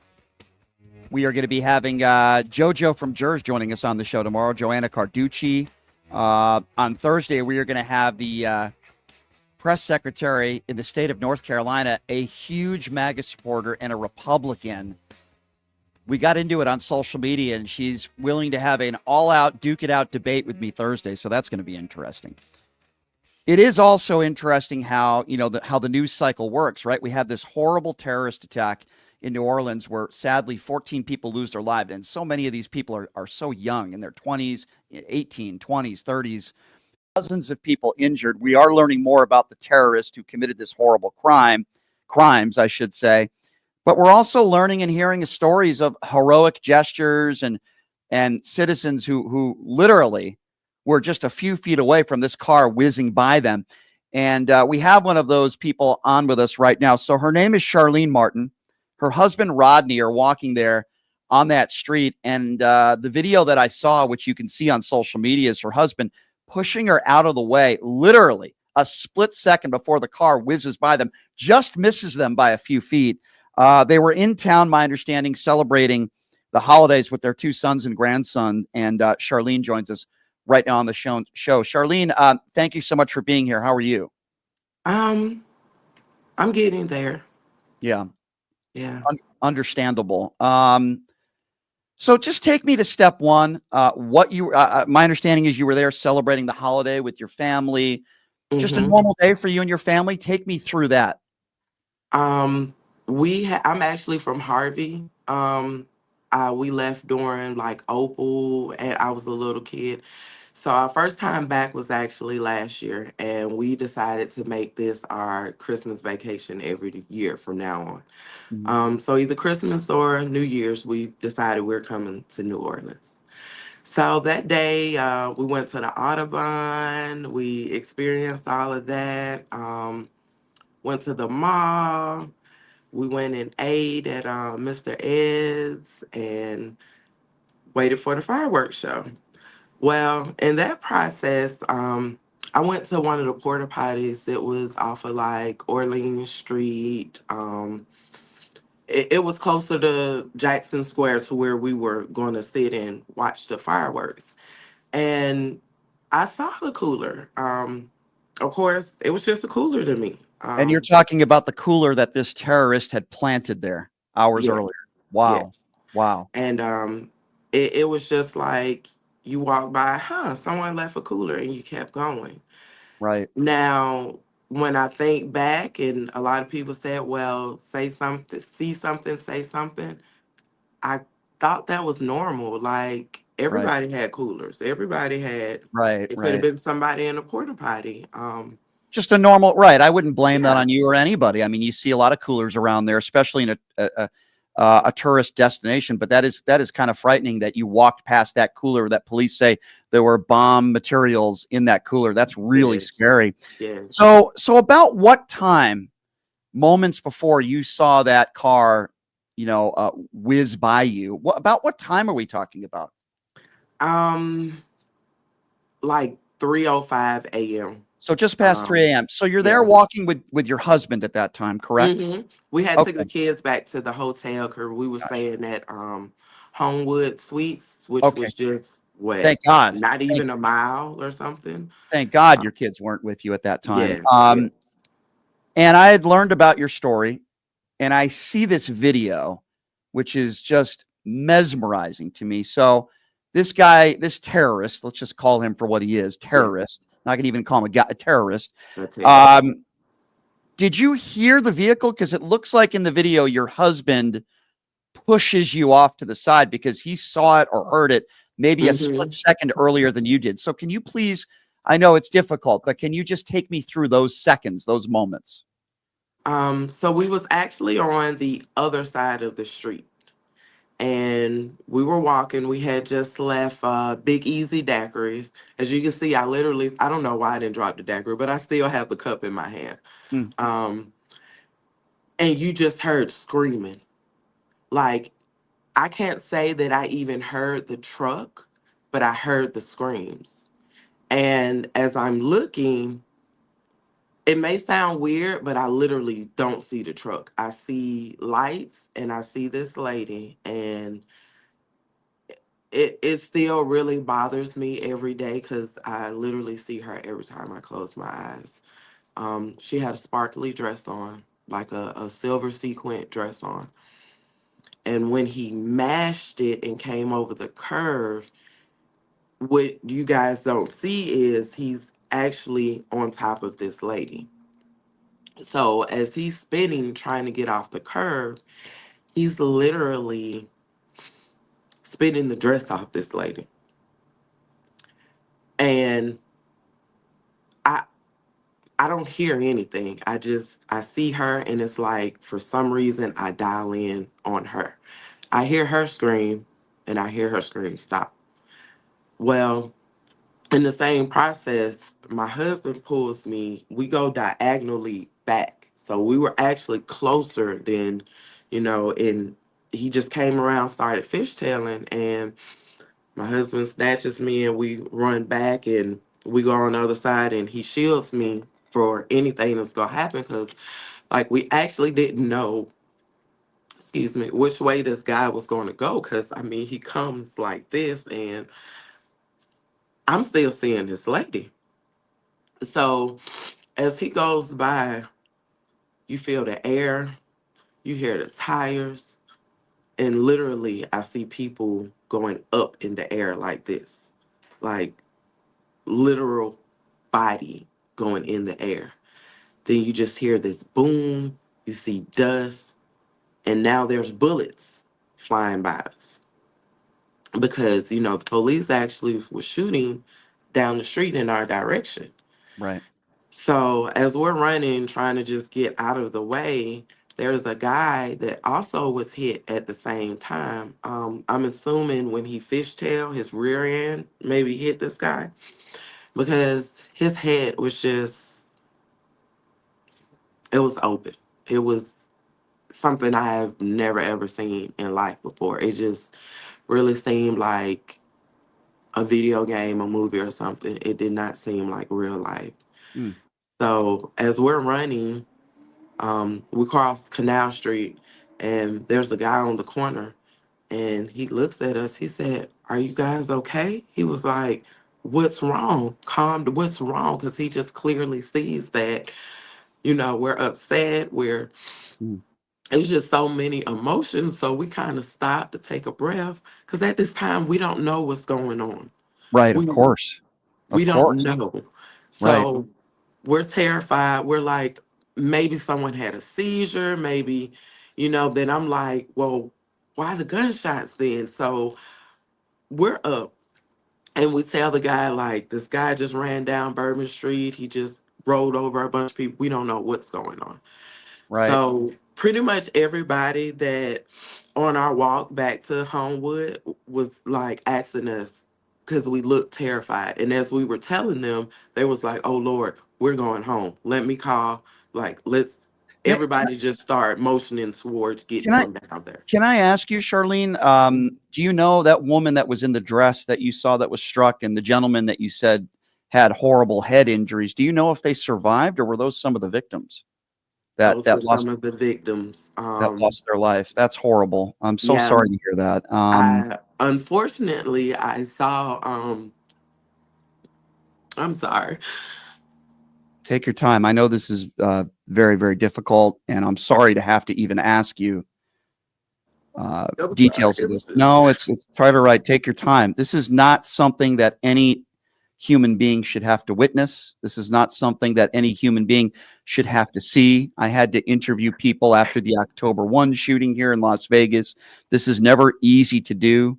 We are going to be having JoJo from Jers joining us on the show tomorrow, Joanna Carducci. On Thursday, we are going to have the press secretary in the state of North Carolina, a huge MAGA supporter and a Republican. We got into it on social media, and she's willing to have an all-out, duke-it-out debate with me Thursday, so that's going to be interesting. It is also interesting how, how the news cycle works, right? We have this horrible terrorist attack in New Orleans where sadly 14 people lose their lives. And so many of these people are so young, in their 20s, 18, 20s, 30s, dozens of people injured. We are learning more about the terrorist who committed this horrible crimes, I should say. But we're also learning and hearing stories of heroic gestures and citizens who literally were just a few feet away from this car whizzing by them. And we have one of those people on with us right now. So her name is Charlene Martin. Her husband, Rodney, are walking there on that street. And the video that I saw, which you can see on social media, is her husband pushing her out of the way, literally a split second before the car whizzes by them, just misses them by a few feet. They were in town, my understanding, celebrating the holidays with their two sons and grandson. And Charlene joins us right now on the show. Charlene, thank you so much for being here. How are you? I'm getting there. Yeah. Yeah. Understandable. So just take me to step one. What you, my understanding is you were there celebrating the holiday with your family. Just a normal day for you and your family. Take me through that. I'm actually from Harvey. We left during like Opal, and I was a little kid. So our first time back was actually last year, and we decided to make this our Christmas vacation every year from now on. So either Christmas or New Year's, we decided we're coming to New Orleans. So that day, we went to the Audubon. We experienced all of that. Went to the mall. We went and ate at Mr. Ed's and waited for the fireworks show. Well, in that process, I went to one of the porta potties. It was off of like Orleans Street. It was closer to Jackson Square to where we were going to sit and watch the fireworks. And I saw the cooler. Of course, it was just a cooler to me. And you're talking about the cooler that this terrorist had planted there hours Yes. earlier. Wow. Yes. Wow. And it was just like you walk by, someone left a cooler, and you kept going. Right. Now, when I think back, and a lot of people said, well, say something, see something, say something, I thought that was normal. Like everybody had coolers. Everybody had, it could have been somebody in a porta potty. Just a normal, right. I wouldn't blame that Yeah. on you or anybody. I mean, you see a lot of coolers around there, especially in a tourist destination, but that is kind of frightening that you walked past that cooler that police say there were bomb materials in that cooler. That's really Yes. scary. Yes. So about what time, moments before you saw that car, whiz by you, about what time are we talking about? Like 3:05 a.m. So just past 3 a.m. So you're there yeah. walking with your husband at that time, correct? We had Okay. took the kids back to the hotel because we were staying at Homewood Suites, which Okay. was just Thank God. not even a mile or something. Thank God your kids weren't with you at that time. Yes, And yes. I had learned about your story, and I see this video, which is just mesmerizing to me. So this guy, this terrorist, let's just call him for what he is, terrorist. Not gonna even call him a terrorist. That's it. Did you hear the vehicle? Because it looks like in the video your husband pushes you off to the side because he saw it or heard it maybe a split second earlier than you did. So can you please, I know it's difficult, but can you just take me through those seconds, those moments? So we was actually on the other side of the street, and we were walking. We had just left Big Easy Daiquiris. As you can see, I don't know why I didn't drop the daiquiri, but I still have the cup in my hand. And you just heard screaming. Like, I can't say that I even heard the truck, but I heard the screams. And as I'm looking, It may sound weird, but I literally don't see the truck. I see lights and I see this lady, and it still really bothers me every day because I literally see her every time I close my eyes. She had a sparkly dress on, like a silver sequin dress on. And when he mashed it and came over the curve, what you guys don't see is he's actually on top of this lady. So as he's spinning, trying to get off the curve, he's literally spinning the dress off this lady. And I I don't hear anything. I see her, and it's like for some reason I dial in on her. I hear her scream, and I hear her scream stop. Well, in the same process, my husband pulls me, we go diagonally back. So we were actually closer than, and he just came around, started fishtailing, and my husband snatches me and we run back and we go on the other side and he shields me for anything that's gonna happen because like we actually didn't know, excuse me, which way this guy was gonna go because I mean he comes like this and I'm still seeing this lady. So as he goes by, you feel the air, you hear the tires, and literally I see people going up in the air like this. Like literal body going in the air. Then you just hear this boom, you see dust, and now there's bullets flying by us. Because, the police actually was shooting down the street in our direction. Right. So as we're running, trying to just get out of the way, there's a guy that also was hit at the same time. I'm assuming when he fishtailed, his rear end maybe hit this guy because his head was just, it was open. It was something I have never ever seen in life before. It just really seemed like a video game, a movie or something. It did not seem like real life. Mm. So as we're running, we cross Canal Street and there's a guy on the corner and he looks at us. He said, "Are you guys okay?" He was like, "What's wrong? What's wrong?" Because he just clearly sees that, we're upset. Mm. It's just so many emotions. So we kind of stopped to take a breath because at this time we don't know what's going on. Right. Of We course. we Of don't course. know. Right. So we're terrified. We're like, maybe someone had a seizure, maybe, then I'm like, well, why the gunshots then? So we're up and we tell the guy, like, this guy just ran down Bourbon Street. He just rolled over a bunch of people. We don't know what's going on. Right. So pretty much everybody that on our walk back to Homewood was like asking us because we looked terrified. And as we were telling them, they was like, "Oh Lord, we're going home. Let me call. Like, let's." Can, Everybody just start motioning towards getting can I from down there. can I ask you, Charlene? Do you know that woman that was in the dress that you saw that was struck, and the gentleman that you said had horrible head injuries? Do you know if they survived, or were those some of the victims that Those were some lost of the victims. their life? That's horrible. I'm so Yeah, sorry to hear that. I unfortunately I saw. I'm sorry. Take your time. I know this is very, very difficult, and I'm sorry to have to even ask you I'm sorry. details of this. No, it's try to right. Take your time. This is not something that any human being should have to witness. This is not something that any human being should have to see. I had to interview people after the October 1 shooting here in Las Vegas. This is never easy to do.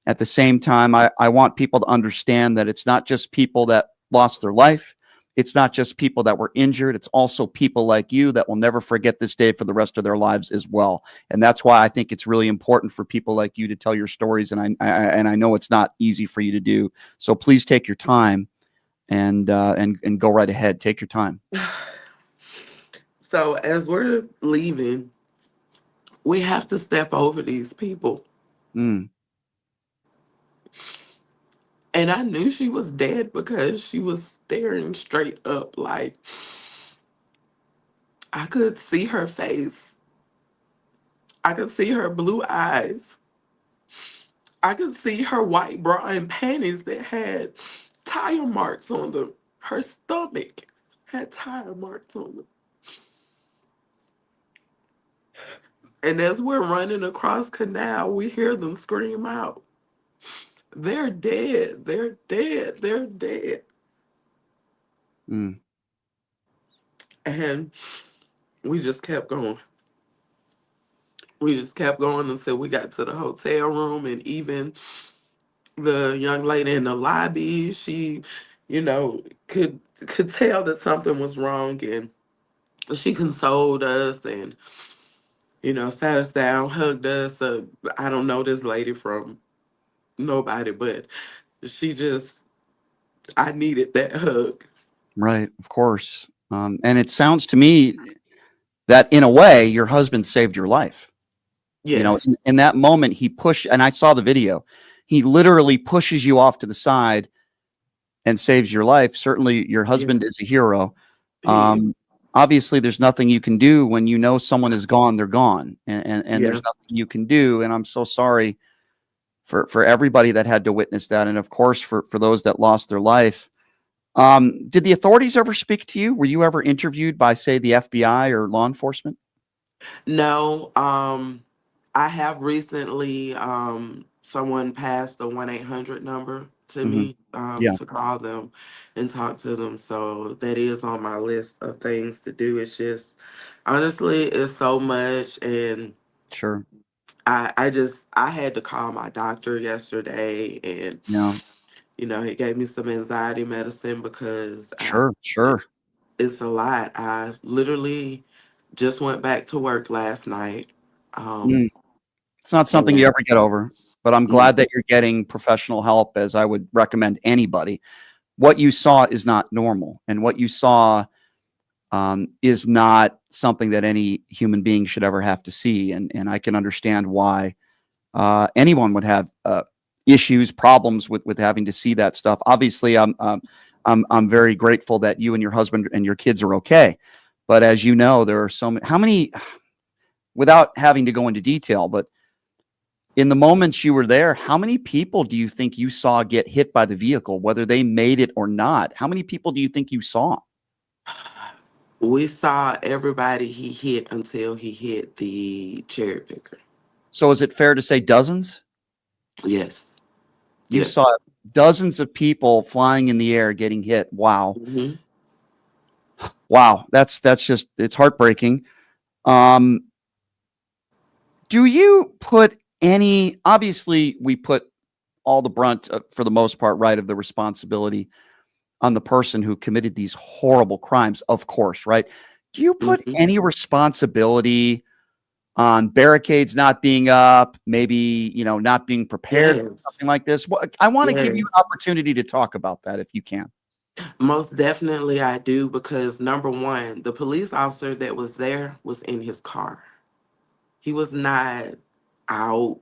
At the same time, I want people to understand that it's not just people that lost their life. It's not just people that were injured. It's also people like you that will never forget this day for the rest of their lives as well. And that's why I think it's really important for people like you to tell your stories. And I know it's not easy for you to do. So please take your time and go right ahead. Take your time. So as we're leaving, we have to step over these people. Mm. And I knew she was dead because she was staring straight up like I could see her face. I could see her blue eyes. I could see her white bra and panties that had tire marks on them. Her stomach had tire marks on them. And as we're running across canal, we hear them scream out, "They're dead, they're dead, they're dead." Mm. And we just kept going. We just kept going until we got to the hotel room. And even the young lady in the lobby, she, could tell that something was wrong. And she consoled us and, sat us down, hugged us. I don't know this lady from nobody, but she just, I needed that hug. Right, of course. And it sounds to me that in a way, your husband saved your life. Yes. You know, in that moment, he pushed, and I saw the video. He literally pushes you off to the side and saves your life. Certainly, your husband is a hero. Obviously, there's nothing you can do when you know someone is gone. They're gone, and there's nothing you can do. And I'm so sorry for everybody that had to witness that, and of course for those that lost their life. Did the authorities ever speak to you? Were you ever interviewed by, say, the FBI or law enforcement? No, I have recently, someone passed the 1-800 number to me, Yeah, to call them and talk to them. So that is on my list of things to do. It's just, honestly, it's so much. And sure. I had to call my doctor yesterday, and, Yeah, he gave me some anxiety medicine because sure. it's a lot. I literally just went back to work last night. Mm. It's not something you And ever get over, but I'm no, glad that you're getting professional help, as I would recommend anybody. What you saw is not normal, and what you saw is not something that any human being should ever have to see. And I can understand why anyone would have issues, problems with having to see that stuff. Obviously, I'm very grateful that you and your husband and your kids are okay. But as you know, there are so many. How many? Without having to go into detail, but in the moments you were there, how many people do you think you saw get hit by the vehicle, whether they made it or not? How many people do you think you saw? we saw everybody he hit until he hit the cherry picker. So is it fair to say dozens? Yes. You Yes. saw dozens of people flying in the air getting hit. Wow. Hmm. Wow. That's just, it's heartbreaking. Do you put any, obviously we put all the brunt for the most part, right, of the responsibility on the person who committed these horrible crimes, of course, right? Do you put Hmm. any responsibility on barricades not being up, maybe, not being prepared for Yes. something like this? I want to give you Yes. an opportunity to talk about that if you can. Most definitely I do, because number one, the police officer that was there was in his car. He was not out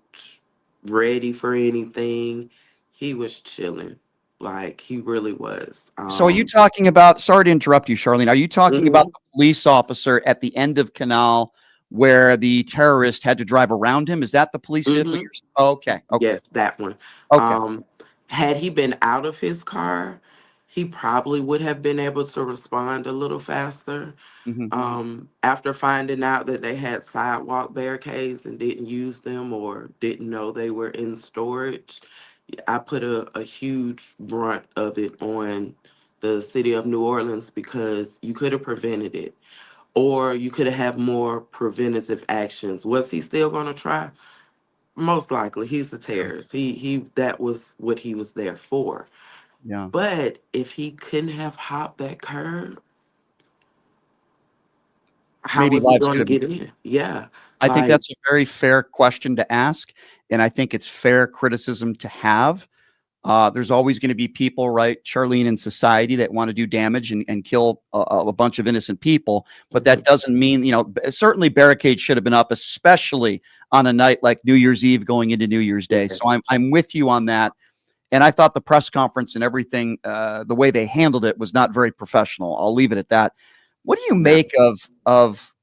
ready for anything. He was chilling. Like, he really was. So are you talking about, sorry to interrupt you, Charlene, are you talking about Mhm. the police officer at the end of Canal where the terrorist had to drive around him? Is that the police vehicle? Mhm. Okay. Yes, that one. Okay. Um, Had he been out of his car, he probably would have been able to respond a little faster. Mhm. After finding out that they had sidewalk barricades and didn't use them or didn't know they were in storage, I put a huge brunt of it on the city of New Orleans, because you could have prevented it, or you could have had more preventative actions. Was he still going to try? Most likely. He's a terrorist. He that was what he was there for. Yeah. But if he couldn't have hopped that curb, how Maybe was he lives going could to have been. get in? Yeah. I think Like, that's a very fair question to ask, and I think it's fair criticism to have. There's always going to be people, right, Charlene, in society that want to do damage and kill a bunch of innocent people. But that doesn't mean, certainly barricades should have been up, especially on a night like New Year's Eve going into New Year's Day. yeah. So I'm with you on that. And I thought the press conference and everything, the way they handled it was not very professional. I'll leave it at that. What do you No. make of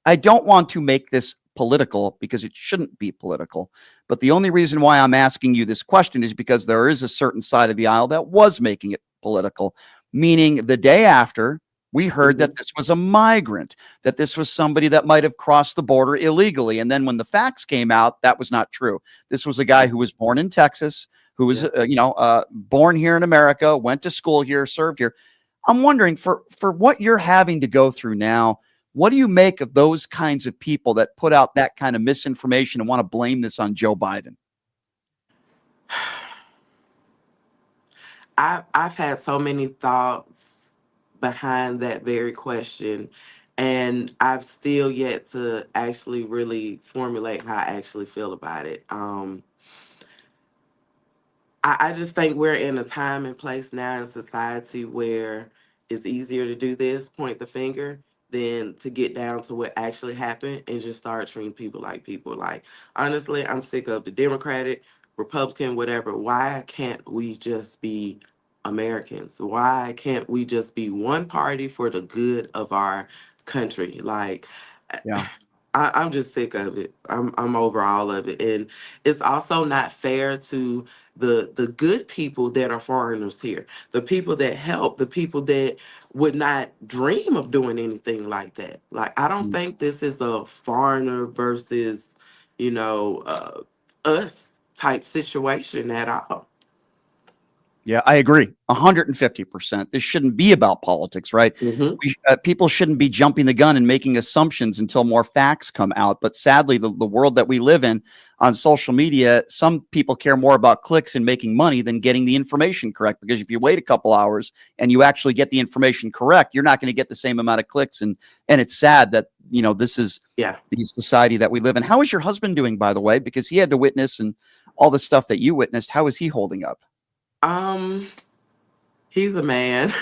I don't want to make this political because it shouldn't be political, but the only reason why I'm asking you this question is because there is a certain side of the aisle that was making it political, meaning the day after we heard that this was a migrant, that this was somebody that might have crossed the border illegally. And then when the facts came out, that was not true. This was a guy who was born in Texas, who was, born here in America, went to school here, served here. I'm wondering for what you're having to go through now, what do you make of those kinds of people that put out that kind of misinformation and want to blame this on Joe Biden? I've had so many thoughts behind that very question, and I've still yet to actually really formulate how I actually feel about it. I just think we're in a time and place now in society where it's easier to do this, point the finger, than to get down to what actually happened and just start treating people like people. Like, honestly, I'm sick of the Democratic, Republican, whatever. Why can't we just be Americans? Why can't we just be one party for the good of our country? Like, Yeah. I'm just sick of it. I'm over all of it, and it's also not fair to the good people that are foreigners here, the people that help, the people that would not dream of doing anything like that. Like, I don't Mm. think this is a foreigner versus, us type situation at all. Yeah, I agree 150%. This shouldn't be about politics, right? People shouldn't be jumping the gun and making assumptions until more facts come out. But sadly, the world that we live in on social media, some people care more about clicks and making money than getting the information correct. Because if you wait a couple hours and you actually get the information correct, you're not going to get the same amount of clicks. And it's sad that, this is the society that we live in. How is your husband doing, by the way? Because he had to witness and all the stuff that you witnessed. How is he holding up? He's a man.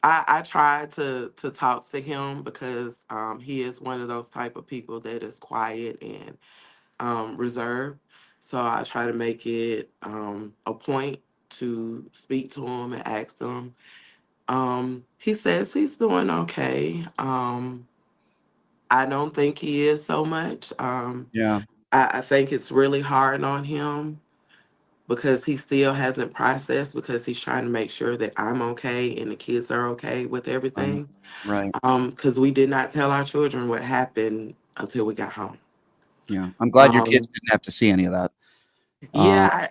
I try to talk to him because he is one of those type of people that is quiet and reserved. So I try to make it a point to speak to him and ask him. He says he's doing okay. I don't think he is so much. Yeah. I think it's really hard on him because he still hasn't processed, because he's trying to make sure that I'm okay and the kids are okay with everything. Right. Because we did not tell our children what happened until we got home. Yeah. I'm glad your kids Um, didn't have to see any of that.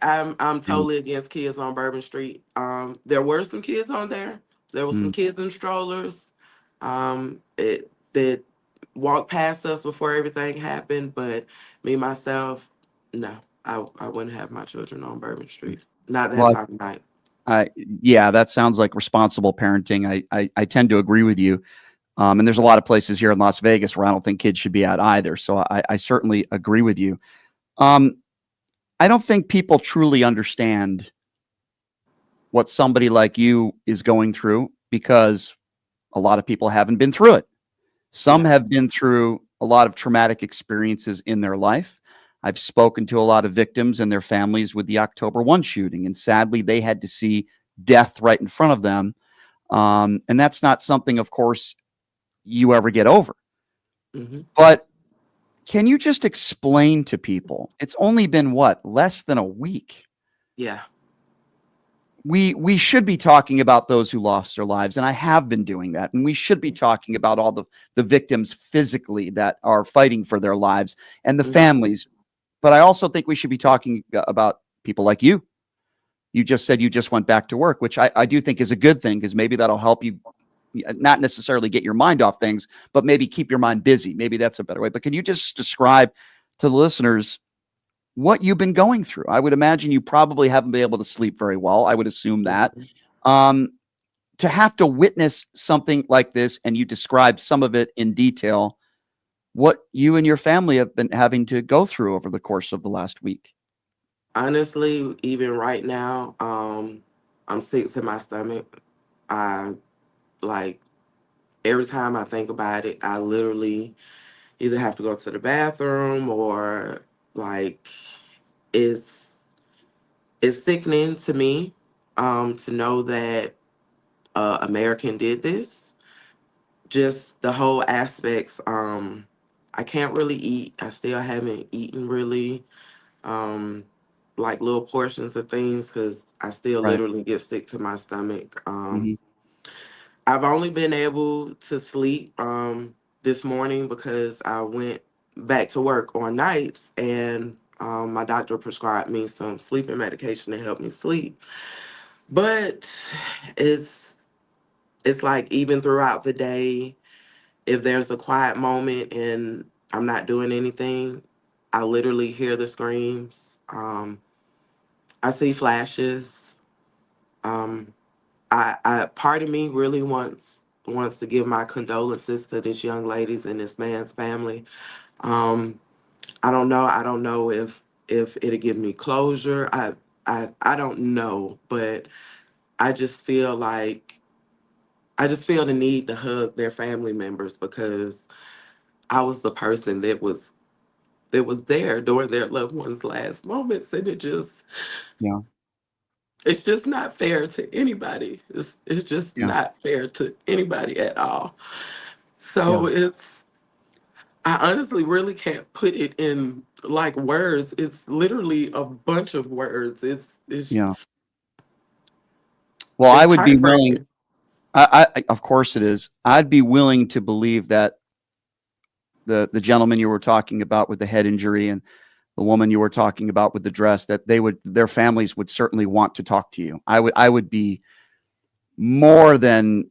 I'm And totally against kids on Bourbon Street. There were some kids on there. There were some mm, kids in strollers. That walked past us before everything happened, but me myself, no, I wouldn't have my children on Bourbon Street. Not that well, time of night. yeah, that sounds like responsible parenting. I tend to agree with you. And there's a lot of places here in Las Vegas where I don't think kids should be at either. So I certainly agree with you. I don't think people truly understand what somebody like you is going through because a lot of people haven't been through it. Some Yeah. have been through a lot of traumatic experiences in their life. I've spoken to a lot of victims and their families with the October 1 shooting, and sadly, they had to see death right in front of them. And that's not something, of course, you ever get over. hmm But can you just explain to people? It's only been less than a week. Yeah. We should be talking about those who lost their lives, and I have been doing that. And we should be talking about all the victims physically that are fighting for their lives and the hmm families. But I also think we should be talking about people like you. You just said you just went back to work, which I do think is a good thing because maybe that'll help you not necessarily get your mind off things, but maybe keep your mind busy. Maybe that's a better way. But can you just describe to the listeners what you've been going through? I would imagine you probably haven't been able to sleep very well. I would assume that. Um, to have to witness something like this and you describe some of it in detail, what you and your family have been having to go through over the course of the last week. Honestly, even right now, I'm sick to my stomach. I like every time I think about it, I literally either have to go to the bathroom or like it's it's sickening to me to know that American did this. Just the whole aspects. I can't really eat. I still haven't eaten really, like little portions of things because I still Right. literally get sick to my stomach. Hmm. I've only been able to sleep this morning because I went back to work on nights and my doctor prescribed me some sleeping medication to help me sleep. But it's it's like even throughout the day, if there's a quiet moment and I'm not doing anything, I literally hear the screams. I see flashes. Um, I part of me really wants to give my condolences to this young lady's and this man's family. Um, I don't know. I don't know if it'll give me closure. I don't know, but I just feel like I just feel the need to hug their family members because I was the person that was there during their loved ones' last moments, and Yeah. it's just not fair to anybody. It's just Yeah. not fair to anybody at all. Yeah. So I honestly really can't put it in like words. It's literally a bunch of words. Yeah. Well, I It's would be willing. heartbreaking. Of course it is. I'd be willing to believe that the gentleman you were talking about with the head injury and the woman you were talking about with the dress, that their families would certainly want to talk to you. I would be more than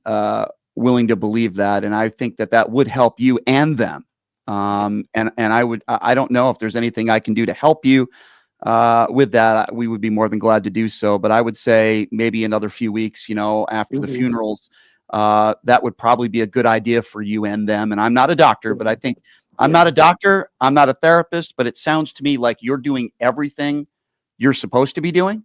willing to believe that, and I think that would help you and them. And I don't know if there's anything I can do to help you with that. We would be more than glad to do so. But I would say maybe another few weeks, after the Mhm. funerals, that would probably be a good idea for you and them. And I'm not a doctor, but I think I'm Yeah. not a doctor. I'm not a therapist, but it sounds to me like you're doing everything you're supposed to be doing.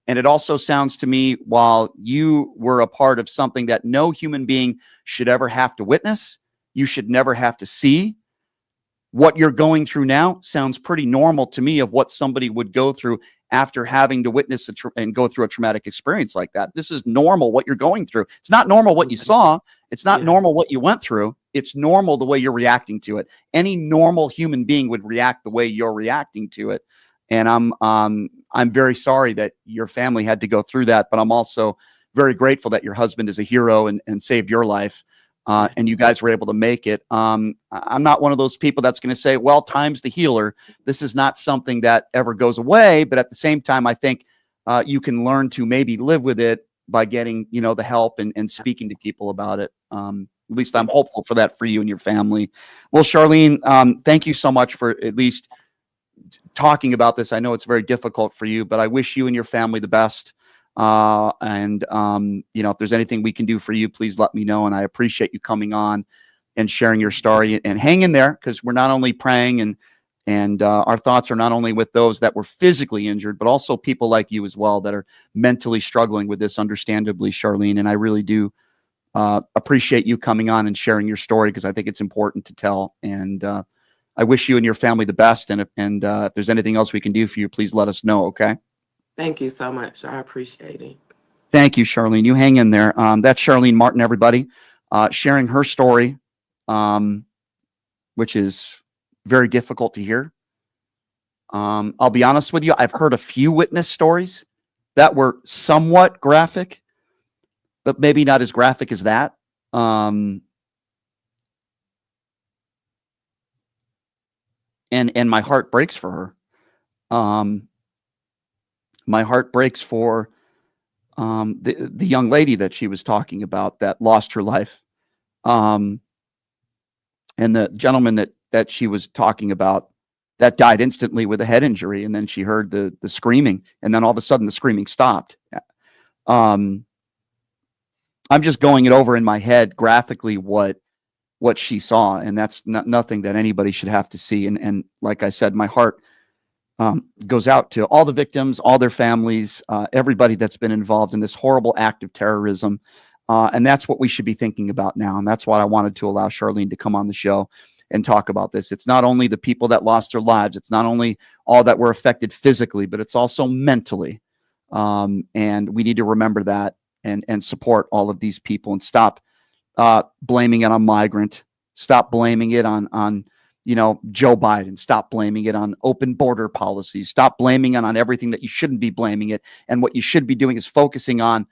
And it also sounds to me, while you were a part of something that no human being should ever have to witness, you should never have to see. What you're going through now sounds pretty normal to me of what somebody would go through after having to witness and go through a traumatic experience like that. This is normal what you're going through. It's not normal what you saw. It's not Yeah. normal what you went through. It's normal the way you're reacting to it. Any normal human being would react the way you're reacting to it. And I'm very sorry that your family had to go through that, but I'm also very grateful that your husband is a hero and saved your life. And you guys were able to make it. I'm not one of those people that's going to say, well, time's the healer. This is not something that ever goes away. But at the same time, I think you can learn to maybe live with it by getting, the help and speaking to people about it. At least I'm hopeful for that for you and your family. Well, Charlene, thank you so much for at least talking about this. I know it's very difficult for you, but I wish you and your family the best. If there's anything we can do for you, please let me know. And I appreciate you coming on and sharing your story, and hang in there, because we're not only praying and our thoughts are not only with those that were physically injured, but also people like you as well that are mentally struggling with this, understandably, Charlene. And I really do appreciate you coming on and sharing your story, because I think it's important to tell. And I wish you and your family the best. And if there's anything else we can do for you, please let us know. Okay. Thank you so much. I appreciate it. Thank you, Charlene. You hang in there. That's Charlene Martin, everybody, sharing her story, which is very difficult to hear. I'll be honest with you. I've heard a few witness stories that were somewhat graphic, but maybe not as graphic as that. And my heart breaks for her. My heart breaks for the young lady that she was talking about that lost her life. And the gentleman that she was talking about that died instantly with a head injury. And then she heard the screaming, and then all of a sudden the screaming stopped. I'm just going it over in my head graphically what she saw. And that's nothing that anybody should have to see. And like I said, my heart goes out to all the victims, all their families, everybody that's been involved in this horrible act of terrorism. And that's what we should be thinking about now. And that's why I wanted to allow Charlene to come on the show and talk about this. It's not only the people that lost their lives. It's not only all that were affected physically, but it's also mentally. And we need to remember that and support all of these people and stop blaming it on migrant. Stop blaming it on Joe Biden. Stop blaming it on open border policies. Stop blaming it on everything that you shouldn't be blaming it. And what you should be doing is focusing on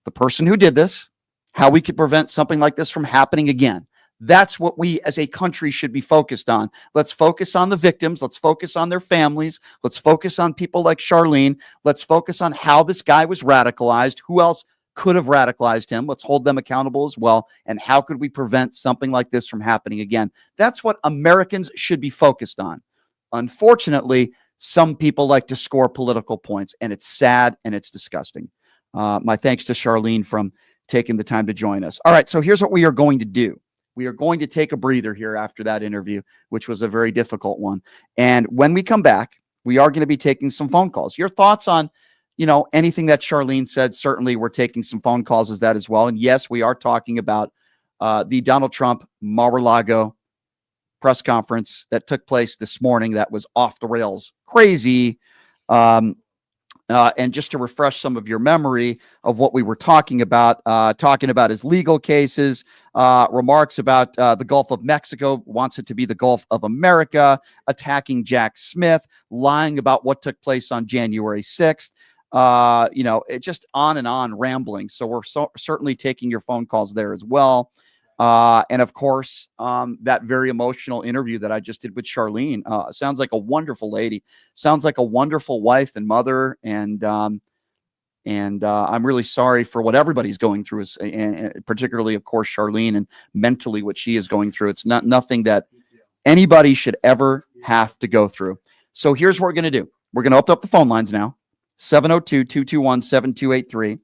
the person who did this, how we could prevent something like this from happening again. That's what we as a country should be focused on. Let's focus on the victims. Let's focus on their families. Let's focus on people like Charlene. Let's focus on how this guy was radicalized. Who else could have radicalized him? Let's hold them accountable as well. And how could we prevent something like this from happening again? That's what Americans should be focused on. Unfortunately, some people like to score political points, and it's sad and it's disgusting. My thanks to Charlene from taking the time to join us. All right, so here's what we are going to do. We are going to take a breather here after that interview, which was a very difficult one. And when we come back, we are going to be taking some phone calls. Your thoughts on anything that Charlene said. Certainly, we're taking some phone calls as that as well. And yes, we are talking about the Donald Trump Mar-a-Lago press conference that took place this morning that was off the rails, crazy. And just to refresh some of your memory of what we were talking about his legal cases, remarks about the Gulf of Mexico, wants it to be the Gulf of America, attacking Jack Smith, lying about what took place on January 6th. It just on and on rambling. So we're certainly taking your phone calls there as well. And of course, that very emotional interview that I just did with Charlene, sounds like a wonderful lady, sounds like a wonderful wife and mother. And I'm really sorry for what everybody's going through, and particularly, of course, Charlene, and mentally what she is going through. It's nothing that anybody should ever have to go through. So here's what we're going to do. We're going to open up the phone lines now. 702-221-7283.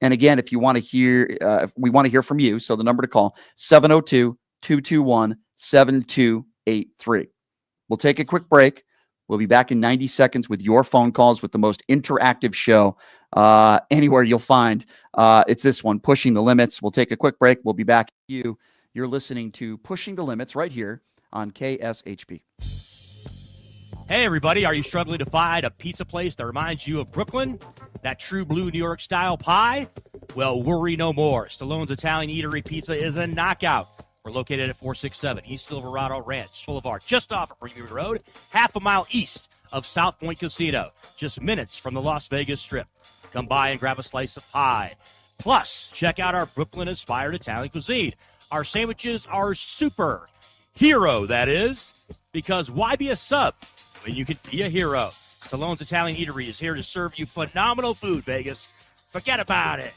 And again, if you want to hear, we want to hear from you. So the number to call, 702-221-7283. We'll take a quick break. We'll be back in 90 seconds with your phone calls with the most interactive show anywhere you'll find. It's this one, Pushing the Limits. We'll take a quick break. We'll be back. You're listening to Pushing the Limits right here on KSHP. Hey, everybody, are you struggling to find a pizza place that reminds you of Brooklyn? That true blue New York style pie? Well, worry no more. Stallone's Italian Eatery Pizza is a knockout. We're located at 467 East Silverado Ranch Boulevard, just off of Greenview Road, half a mile east of South Point Casino, just minutes from the Las Vegas Strip. Come by and grab a slice of pie. Plus, check out our Brooklyn-inspired Italian cuisine. Our sandwiches are super. Hero, that is. Because why be a sub when you can be a hero? Stallone's Italian Eatery is here to serve you phenomenal food, Vegas. Forget about it.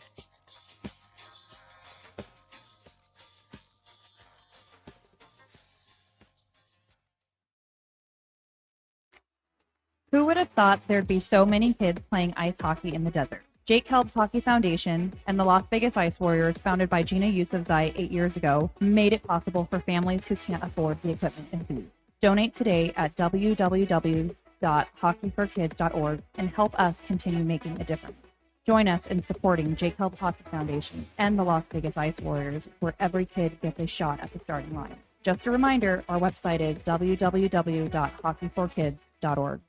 Who would have thought there'd be so many kids playing ice hockey in the desert? Jake Helb's Hockey Foundation and the Las Vegas Ice Warriors, founded by Gina Yousafzai 8 years ago, made it possible for families who can't afford the equipment and food. Donate today at www.hockeyforkids.org and help us continue making a difference. Join us in supporting Jake Helb's Hockey Foundation and the Las Vegas Ice Warriors, where every kid gets a shot at the starting line. Just a reminder, our website is www.hockeyforkids.org.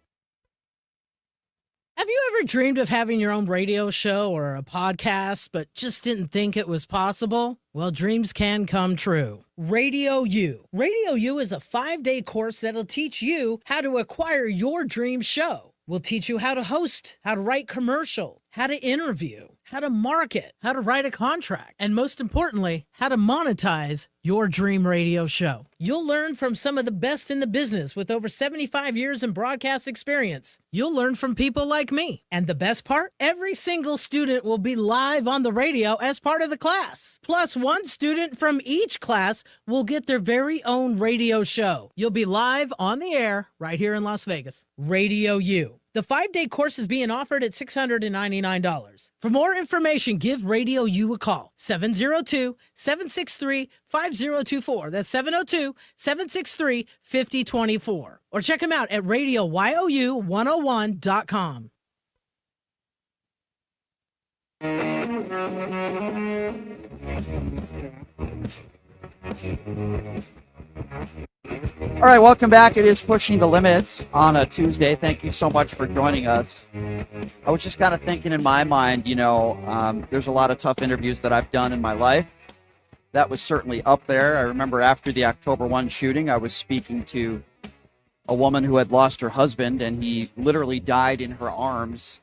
Have you ever dreamed of having your own radio show or a podcast, but just didn't think it was possible? Well, dreams can come true. Radio U. Radio U is a 5-day course that'll teach you how to acquire your dream show. We'll teach you how to host, how to write commercial, how to interview, how to market, how to write a contract, and most importantly, how to monetize your dream radio show. You'll learn from some of the best in the business with over 75 years in broadcast experience. You'll learn from people like me. And the best part? Every single student will be live on the radio as part of the class. Plus, one student from each class will get their very own radio show. You'll be live on the air right here in Las Vegas. Radio U. The 5-day course is being offered at $699. For more information, give Radio U a call. 702-763-5024. That's 702-763-5024. Or check them out at RadioYOU101.com. All right, welcome back. It is Pushing the Limits on a Tuesday. Thank you so much for joining us. I was just kind of thinking in my mind, there's a lot of tough interviews that I've done in my life. That was certainly up there. I remember after the October 1 shooting, I was speaking to a woman who had lost her husband, and he literally died in her arms.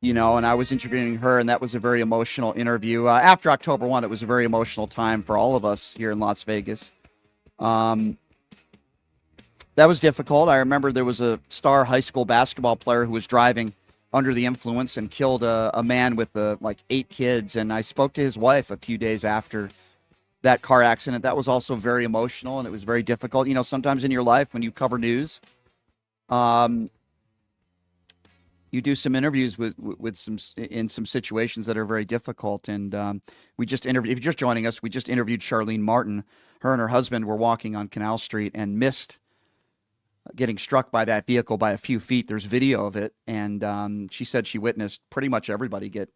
And I was interviewing her, and that was a very emotional interview. After October 1, it was a very emotional time for all of us here in Las Vegas. That was difficult. I remember there was a star high school basketball player who was driving under the influence and killed a man with 8 kids. And I spoke to his wife a few days after that car accident. That was also very emotional, and it was very difficult. Sometimes in your life when you cover news, you do some interviews with some situations that are very difficult. And we just interviewed, if you're just joining us, we just interviewed Charlene Martin. Her and her husband were walking on Canal Street and missed getting struck by that vehicle by a few feet. There's video of it. And she said she witnessed pretty much everybody get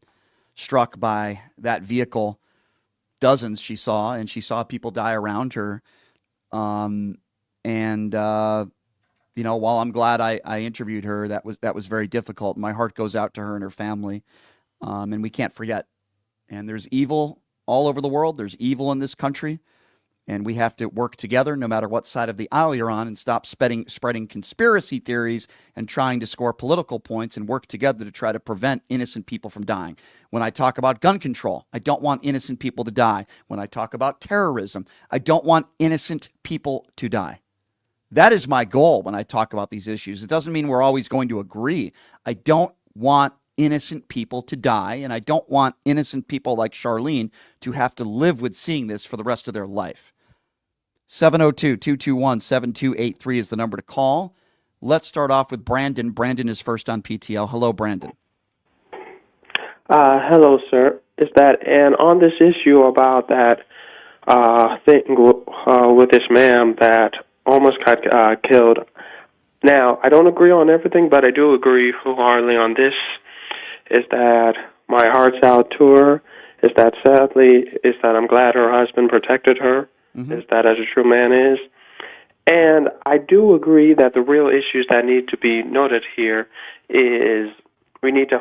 struck by that vehicle. Dozens she saw, and she saw people die around her. While I'm glad I interviewed her, that was very difficult. My heart goes out to her and her family. And we can't forget. And there's evil all over the world. There's evil in this country. And we have to work together no matter what side of the aisle you're on, and stop spreading conspiracy theories and trying to score political points, and work together to try to prevent innocent people from dying. When I talk about gun control, I don't want innocent people to die. When I talk about terrorism, I don't want innocent people to die. That is my goal when I talk about these issues. It doesn't mean we're always going to agree. I don't want innocent people to die, and I don't want innocent people like Charlene to have to live with seeing this for the rest of their life. 702-221-7283 is the number to call. Let's start off with Brandon. Brandon is first on PTL. Hello, Brandon. Hello, sir. And on this issue about that thing with this man that almost got killed. Now, I don't agree on everything, but I do agree wholeheartedly on this, is that my heart's out to her, is that I'm glad her husband protected her. Mm-hmm. Is that as a true man is. And I do agree that the real issues that need to be noted here is we need to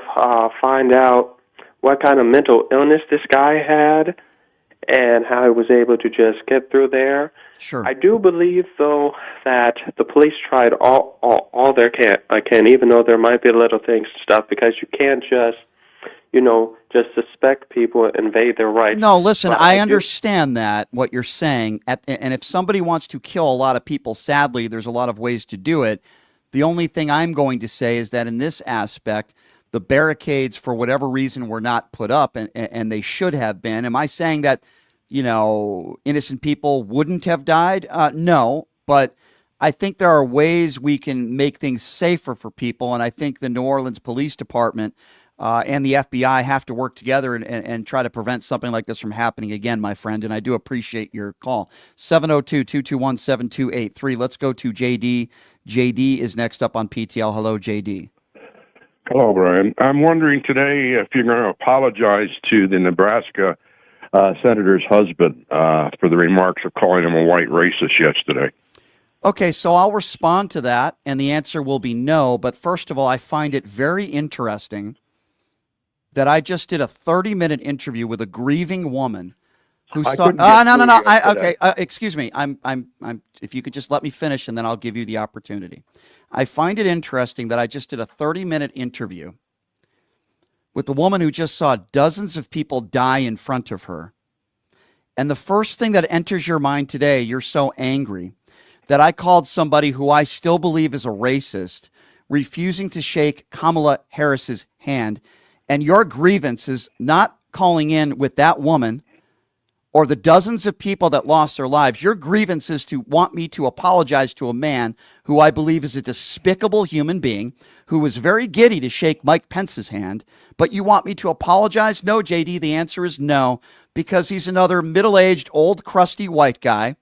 find out what kind of mental illness this guy had and how he was able to just get through there. Sure. I do believe, though, that the police tried all they can, even though there might be little things and stuff, because you can't just suspect people and invade their rights. No, listen, I understand what you're saying. And if somebody wants to kill a lot of people, sadly, there's a lot of ways to do it. The only thing I'm going to say is that in this aspect, the barricades, for whatever reason, were not put up, and they should have been. Am I saying that, innocent people wouldn't have died? No, but I think there are ways we can make things safer for people, and I think the New Orleans Police Department and the FBI have to work together and try to prevent something like this from happening again, my friend, and I do appreciate your call. 702-221-7283. Let's go to JD. JD is next up on PTL. Hello, JD. Hello, Brian. I'm wondering today if you're going to apologize to the Nebraska senator's husband for the remarks of calling him a white racist yesterday. Okay, so I'll respond to that, and the answer will be no. But first of all, I find it very interesting that I just did a 30-minute interview with a grieving woman who saw. No. Excuse me. I'm. If you could just let me finish, and then I'll give you the opportunity. I find it interesting that I just did a 30-minute interview with the woman who just saw dozens of people die in front of her, and the first thing that enters your mind today, you're so angry that I called somebody who I still believe is a racist refusing to shake Kamala Harris's hand. And your grievance is not calling in with that woman or the dozens of people that lost their lives. Your grievance is to want me to apologize to a man who I believe is a despicable human being who was very giddy to shake Mike Pence's hand. But you want me to apologize? No, JD, the answer is no, because he's another middle-aged, old, crusty white guy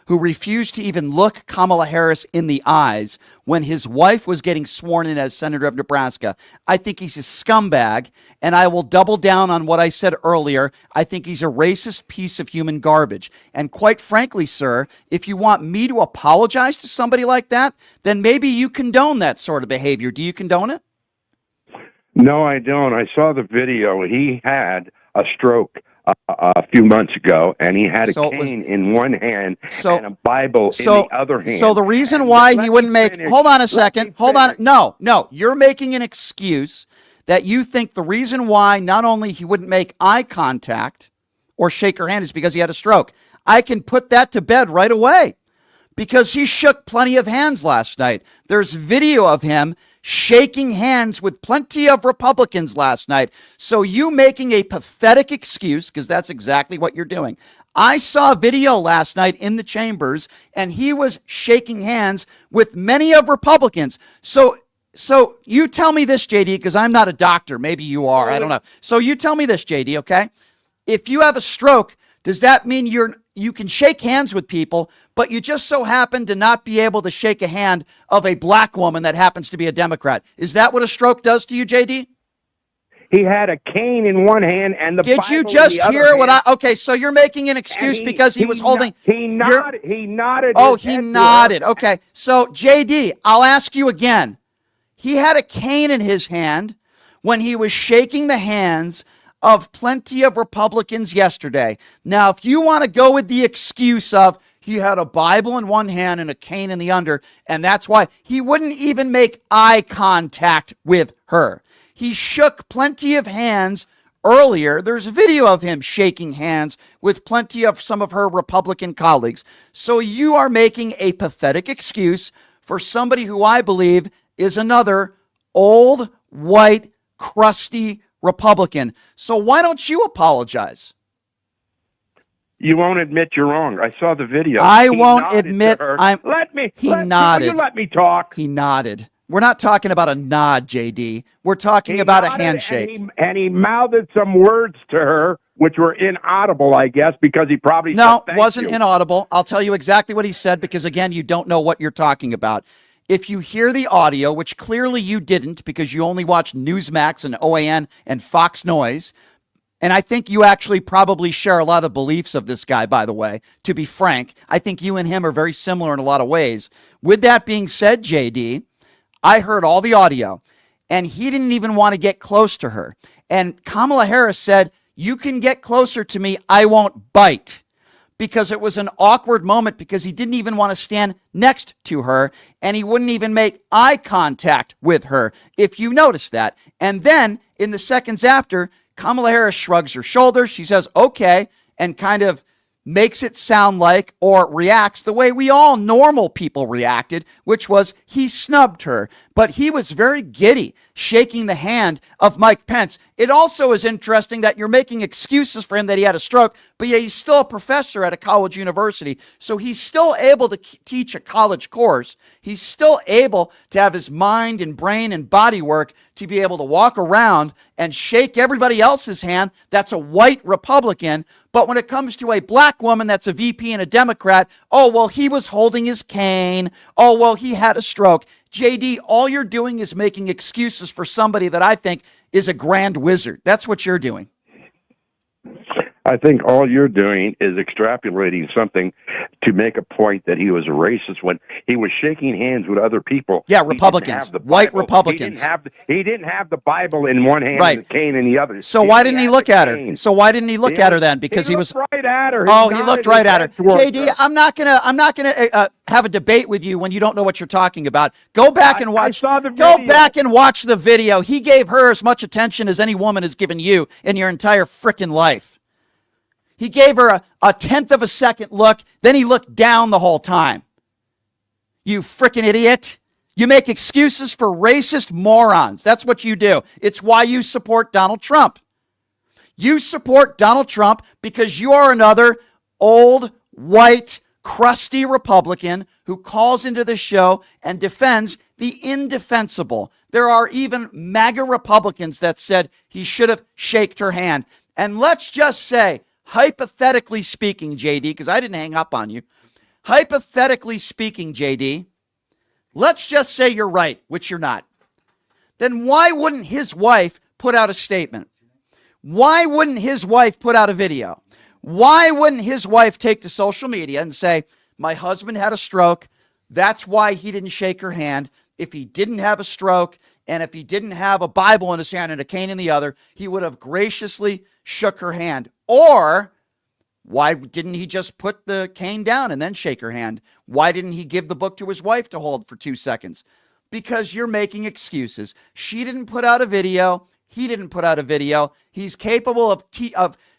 who refused to even look Kamala Harris in the eyes when his wife was getting sworn in as Senator of Nebraska. I think he's a scumbag, and I will double down on what I said earlier. I think he's a racist piece of human garbage. And quite frankly, sir, if you want me to apologize to somebody like that, then maybe you condone that sort of behavior. Do you condone it? No, I don't. I saw the video. He had a stroke a few months ago, and he had a cane in one hand and a Bible in the other hand. So the reason why he wouldn't make... Hold on a second. Hold on. No. You're making an excuse that you think the reason why not only he wouldn't make eye contact or shake her hand is because he had a stroke. I can put that to bed right away because he shook plenty of hands last night. There's video of him shaking hands with plenty of Republicans last night. So you making a pathetic excuse, because that's exactly what you're doing. I saw video last night in the chambers, and he was shaking hands with many of Republicans. So you tell me this, JD, because I'm not a doctor. Maybe you are. I don't know. So you tell me this, JD, okay? If you have a stroke, does that mean you can shake hands with people, but you just so happen to not be able to shake a hand of a black woman that happens to be a Democrat? Is that what a stroke does to you, JD? He had a cane in one hand and the Did Bible you just in the hear other what hand. Okay, so you're making an excuse because he was holding... He nodded. Oh, he nodded. Okay, so JD, I'll ask you again. He had a cane in his hand when he was shaking the hands of plenty of Republicans yesterday. Now, if you want to go with the excuse of he had a Bible in one hand and a cane in the other, and that's why he wouldn't even make eye contact with her. He shook plenty of hands earlier. There's a video of him shaking hands with plenty of some of her Republican colleagues. So you are making a pathetic excuse for somebody who I believe is another old, white, crusty Republican. So why don't you apologize? You won't admit you're wrong. I saw the video. I won't admit I'm... He nodded. Will you let me talk? He nodded. We're not talking about a nod, JD. We're talking about a handshake. And he mouthed some words to her, which were inaudible, I guess, because he probably No, said, wasn't inaudible. I'll tell you exactly what he said because, again, you don't know what you're talking about. If you hear the audio, which clearly you didn't because you only watched Newsmax and OAN and Fox Noise, and I think you actually probably share a lot of beliefs of this guy, by the way, to be frank. I think you and him are very similar in a lot of ways. With that being said, JD, I heard all the audio, and he didn't even want to get close to her. And Kamala Harris said, "You can get closer to me, I won't bite." Because it was an awkward moment because he didn't even want to stand next to her and he wouldn't even make eye contact with her, if you notice that. And then in the seconds after, Kamala Harris shrugs her shoulders. She says, okay, and kind of makes it sound like or reacts the way we all normal people reacted, which was he snubbed her. But he was very giddy, shaking the hand of Mike Pence. It also is interesting that you're making excuses for him that he had a stroke, but yet he's still a professor at a college university. So he's still able to teach a college course. He's still able to have his mind and brain and body work to be able to walk around and shake everybody else's hand that's a white Republican. But when it comes to a black woman that's a VP and a Democrat, oh, well, he was holding his cane. Oh, well, he had a stroke. JD, all you're doing is making excuses for somebody that I think is a grand wizard. That's what you're doing. I think all you're doing is extrapolating something to make a point that he was a racist when he was shaking hands with other people. Yeah, Republicans, white Republicans. He didn't have the Bible in one hand and the cane in the other. So why didn't he look at her? So why didn't he look at her then? Because he was right at her. Oh, he looked right at her. JD, I'm not gonna have a debate with you when you don't know what you're talking about. Go back and watch. Go back and watch the video. He gave her as much attention as any woman has given you in your entire frickin' life. He gave her a tenth of a second look, then he looked down the whole time. You frickin' idiot. You make excuses for racist morons. That's what you do. It's why you support Donald Trump. You support Donald Trump because you are another old, white, crusty Republican who calls into the show and defends the indefensible. There are even MAGA Republicans that said he should have shaked her hand. And let's just say, hypothetically speaking, JD, because I didn't hang up on you, hypothetically speaking, JD, let's just say you're right, which you're not. Then why wouldn't his wife put out a statement? Why wouldn't his wife put out a video? Why wouldn't his wife take to social media and say, my husband had a stroke. That's why he didn't shake her hand. If he didn't have a stroke and if he didn't have a Bible in his hand and a cane in the other, he would have graciously shook her hand. Or why didn't he just put the cane down and then shake her hand? Why didn't he give the book to his wife to hold for 2 seconds? Because you're making excuses. She didn't put out a video. He didn't put out a video. He's capable of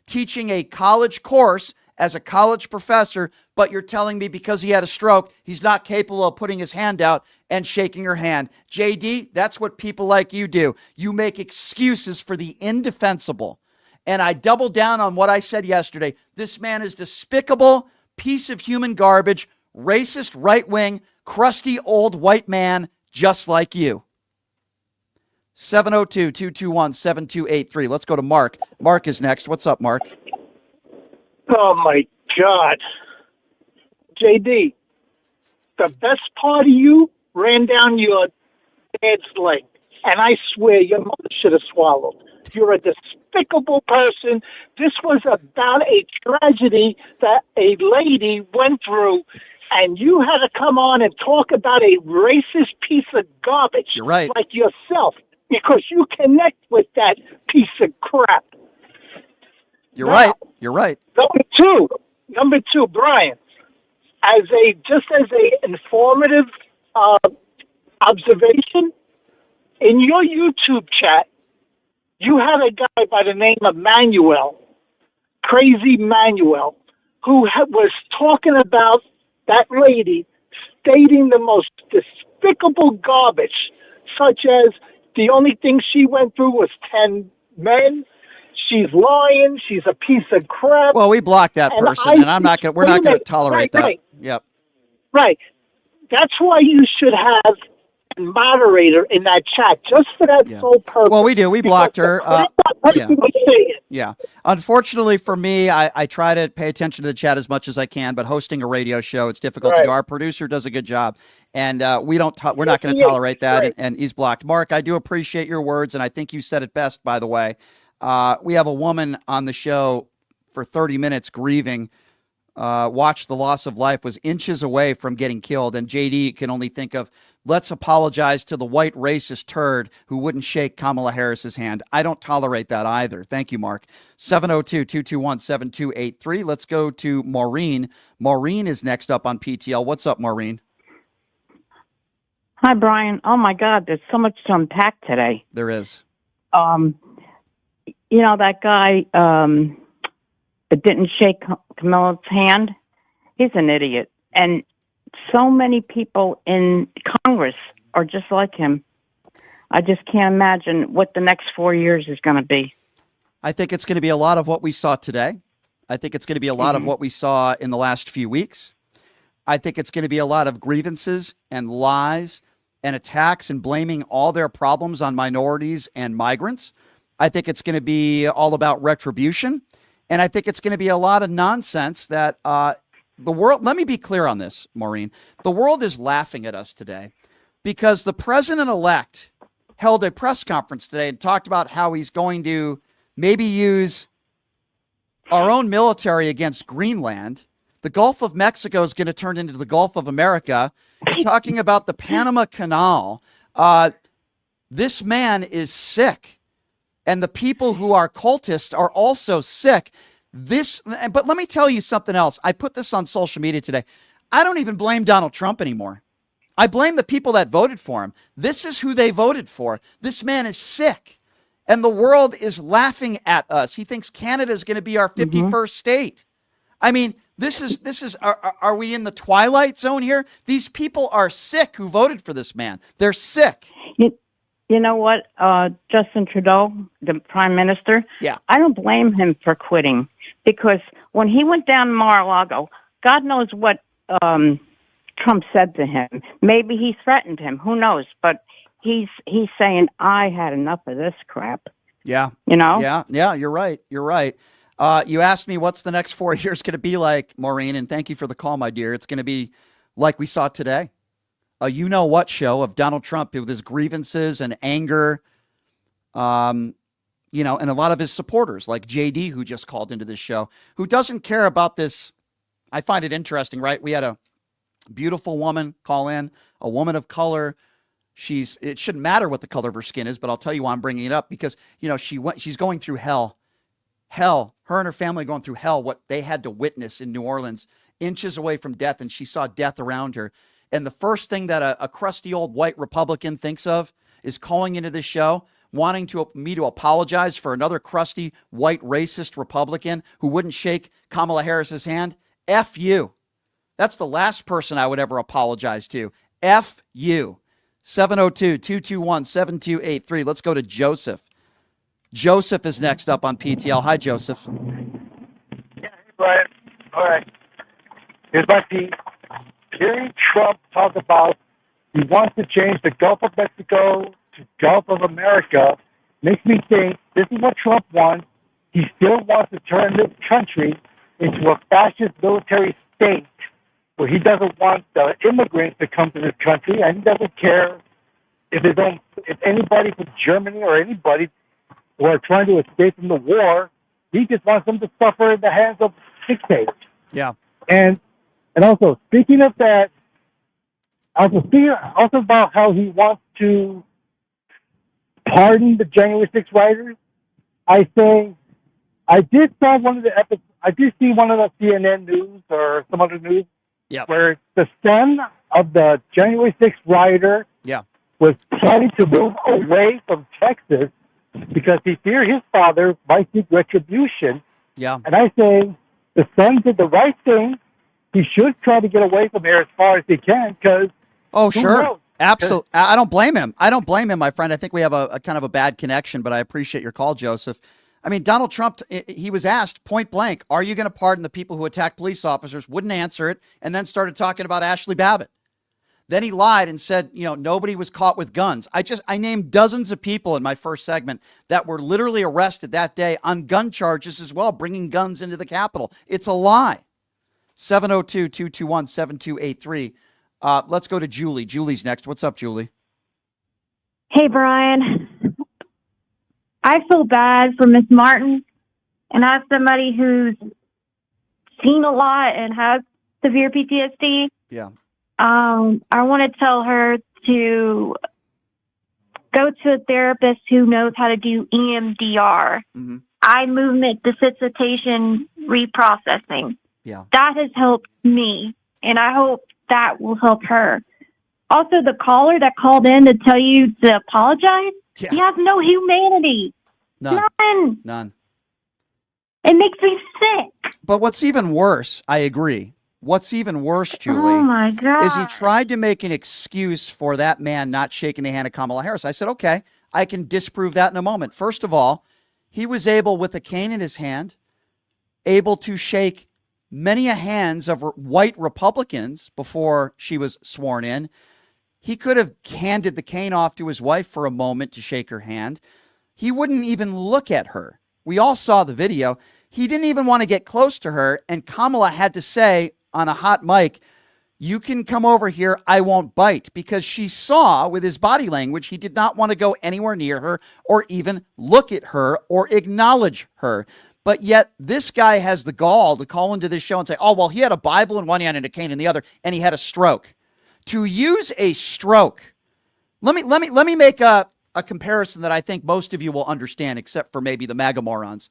teaching a college course as a college professor, but you're telling me because he had a stroke, he's not capable of putting his hand out and shaking her hand. JD, that's what people like you do. You make excuses for the indefensible. And I double down on what I said yesterday. This man is despicable, piece of human garbage, racist, right-wing, crusty old white man, just like you. 702-221-7283. Let's go to Mark. Mark is next. What's up, Mark? Oh, my God. JD, the best part of you ran down your dad's leg. And I swear your mother should have swallowed. You're a despicable person. This was about a tragedy that a lady went through, and you had to come on and talk about a racist piece of garbage. You're right. Like yourself, because you connect with that piece of crap. You're right. You're right. Number two, Brian, as a informative observation, in your YouTube chat, you had a guy by the name of Manuel, Crazy Manuel, who was talking about that lady stating the most despicable garbage, such as the only thing she went through was 10 men. She's lying. She's a piece of crap. Well, we blocked that person, and we're not going to tolerate that. Right. Yep. Right. That's why you should have a moderator in that chat, just for that sole purpose. Well, we do. We blocked her. Yeah. Unfortunately for me, I try to pay attention to the chat as much as I can, but hosting a radio show, it's difficult to do. Our producer does a good job, and we're not going to tolerate that, and he's blocked. Mark, I do appreciate your words, and I think you said it best, by the way. We have a woman on the show for 30 minutes grieving, watched the loss of life, was inches away from getting killed. And JD can only think of, let's apologize to the white racist turd who wouldn't shake Kamala Harris's hand. I don't tolerate that either. Thank you, Mark. 702-221-7283. Let's go to Maureen. Maureen is next up on PTL. What's up, Maureen? Hi, Brian. Oh, my God, there's so much to unpack today. There is. You know, that guy that didn't shake Camilla's hand, he's an idiot. And so many people in Congress are just like him. I just can't imagine what the next 4 years is going to be. I think it's going to be a lot of what we saw today. I think it's going to be a lot of what we saw in the last few weeks. I think it's going to be a lot of grievances and lies and attacks and blaming all their problems on minorities and migrants. I think it's going to be all about retribution. And I think it's going to be a lot of nonsense that the world, let me be clear on this, Maureen. The world is laughing at us today because the president-elect held a press conference today and talked about how he's going to maybe use our own military against Greenland. The Gulf of Mexico is going to turn into the Gulf of America. Talking about the Panama Canal. This man is sick. And the people who are cultists are also sick. But let me tell you something else. I put this on social media today. I don't even blame Donald Trump anymore. I blame the people that voted for him. This is who they voted for. This man is sick. And the world is laughing at us. He thinks Canada is going to be our 51st state. I mean, are we in the twilight zone here? These people are sick who voted for this man. They're sick. You know what, Justin Trudeau, the prime minister, I don't blame him for quitting because when he went down to Mar-a-Lago, God knows what Trump said to him. Maybe he threatened him. Who knows? But he's saying, I had enough of this crap. Yeah. You know? Yeah, you're right. You're right. You asked me what's the next 4 years going to be like, Maureen, and thank you for the call, my dear. It's going to be like we saw today. A you-know-what show of Donald Trump with his grievances and anger, and a lot of his supporters like JD, who just called into this show, who doesn't care about this. I find it interesting, right? We had a beautiful woman call in, a woman of color. It shouldn't matter what the color of her skin is, but I'll tell you why I'm bringing it up, because, she's going through hell, her and her family going through hell, what they had to witness in New Orleans, inches away from death. And she saw death around her. And the first thing that a crusty old white Republican thinks of is calling into this show, wanting me to apologize for another crusty white racist Republican who wouldn't shake Kamala Harris's hand. F you. That's the last person I would ever apologize to. F you. 702-221-7283. Let's go to Joseph. Joseph is next up on PTL. Hi, Joseph. Yeah, Brian. All right. Here's my piece. Hearing Trump talk about he wants to change the Gulf of Mexico to Gulf of America makes me think this is what Trump wants. He still wants to turn this country into a fascist military state where he doesn't want the immigrants to come to this country, and he doesn't care if anybody from Germany or anybody who are trying to escape from the war. He just wants them to suffer in the hands of dictators. Yeah. And also, speaking of that, also about how he wants to pardon the January 6th rioters, I did see one of the CNN news or some other news where the son of the January 6th rioter was planning to move away from Texas because he feared his father might seek retribution. Yeah. And I say the son did the right thing. He should try to get away from here as far as he can, because sure. Absolutely. I don't blame him. My friend. I think we have a kind of a bad connection, but I appreciate your call, Joseph. I mean, Donald Trump, he was asked point blank, are you going to pardon the people who attacked police officers? Wouldn't answer it, and then started talking about Ashley Babbitt. Then he lied and said, nobody was caught with guns. I named dozens of people in my first segment that were literally arrested that day on gun charges as well, bringing guns into the Capitol. It's a lie. 702-221-7283. Let's go to Julie. Julie's next. What's up, Julie? Hey, Brian. I feel bad for Miss Martin, and as somebody who's seen a lot and has severe PTSD, I want to tell her to go to a therapist who knows how to do EMDR, eye movement desensitization reprocessing. Yeah. That has helped me, and I hope that will help her. Also, the caller that called in to tell you to apologize, he has no humanity. None. It makes me sick. But what's even worse, I agree. What's even worse, Julie, oh my God, is he tried to make an excuse for that man not shaking the hand of Kamala Harris. I said, okay, I can disprove that in a moment. First of all, he was able, with a cane in his hand, able to shake many a hands of white Republicans before she was sworn in. He could have handed the cane off to his wife for a moment to shake her hand. He wouldn't even look at her. We all saw the video. He didn't even want to get close to her, and Kamala had to say on a hot mic, you can come over here, I won't bite, because she saw with his body language he did not want to go anywhere near her or even look at her or acknowledge her. But yet this guy has the gall to call into this show and say, oh, well, he had a Bible in one hand and a cane in the other, and he had a stroke. To use a stroke, let me make a comparison that I think most of you will understand, except for maybe the MAGA morons.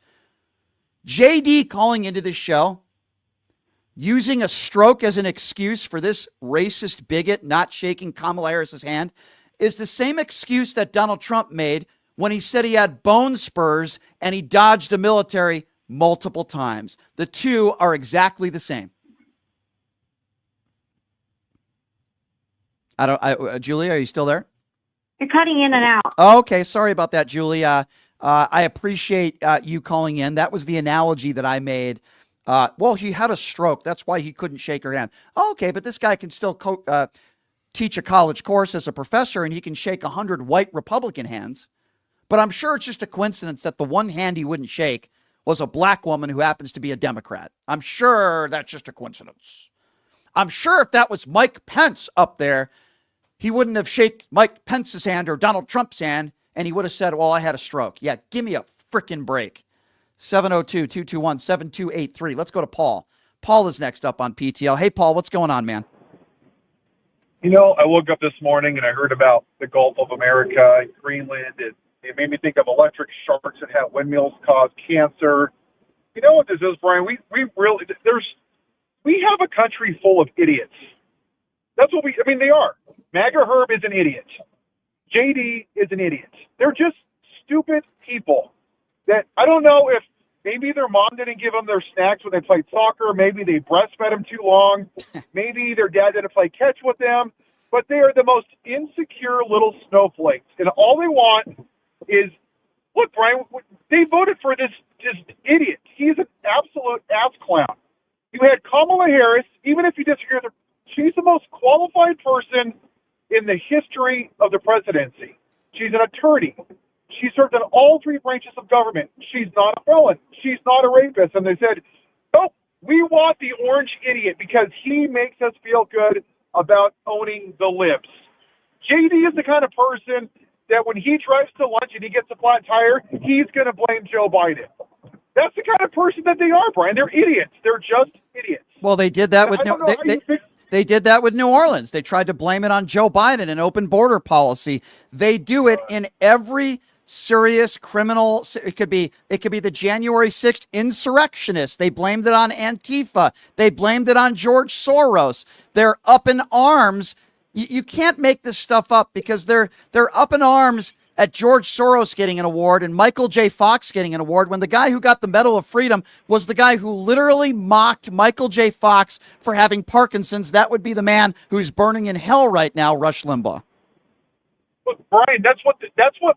JD calling into this show, using a stroke as an excuse for this racist bigot not shaking Kamala Harris's hand, is the same excuse that Donald Trump made when he said he had bone spurs and he dodged the military multiple times. The two are exactly the same. Julie, are you still there? You're cutting in and out. Okay, sorry about that, Julie. I appreciate you calling in. That was the analogy that I made. Well, he had a stroke. That's why he couldn't shake her hand. Okay, but this guy can still teach a college course as a professor, and he can shake 100 white Republican hands. But I'm sure it's just a coincidence that the one hand he wouldn't shake was a black woman who happens to be a Democrat. I'm sure that's just a coincidence. I'm sure if that was Mike Pence up there, he wouldn't have shaken Mike Pence's hand or Donald Trump's hand, and he would have said, well, I had a stroke. Yeah, give me a freaking break. 702-221-7283. Let's go to Paul. Paul is next up on PTL. Hey, Paul, what's going on, man? You know, I woke up this morning and I heard about the Gulf of America, Greenland, and it made me think of electric sharks that have windmills cause cancer. You know what this is, Brian? We have a country full of idiots. That's what they are. MAGA Herb is an idiot. JD is an idiot. They're just stupid people that I don't know if maybe their mom didn't give them their snacks when they played soccer. Maybe they breastfed them too long. Maybe their dad didn't play catch with them. But they are the most insecure little snowflakes. And all they want is, look, Brian, they voted for this just idiot. He's an absolute ass clown. You had Kamala Harris, even if you disagree with her, she's the most qualified person in the history of the presidency. She's an attorney. She served in all three branches of government. She's not a felon. She's not a rapist. And they said, nope, we want the orange idiot because he makes us feel good about owning the libs. JD is the kind of person that when he drives to lunch and he gets a flat tire, he's going to blame Joe Biden. That's the kind of person that they are, Brian. They're idiots. They're just idiots. Well, they did that with they did that with New Orleans. They tried to blame it on Joe Biden and open border policy. They do it in every serious criminal. It could be the January 6th insurrectionists. They blamed it on Antifa. They blamed it on George Soros. They're up in arms. You can't make this stuff up because they're up in arms at George Soros getting an award and Michael J. Fox getting an award when the guy who got the Medal of Freedom was the guy who literally mocked Michael J. Fox for having Parkinson's. That would be the man who's burning in hell right now, Rush Limbaugh. Look, Brian, that's what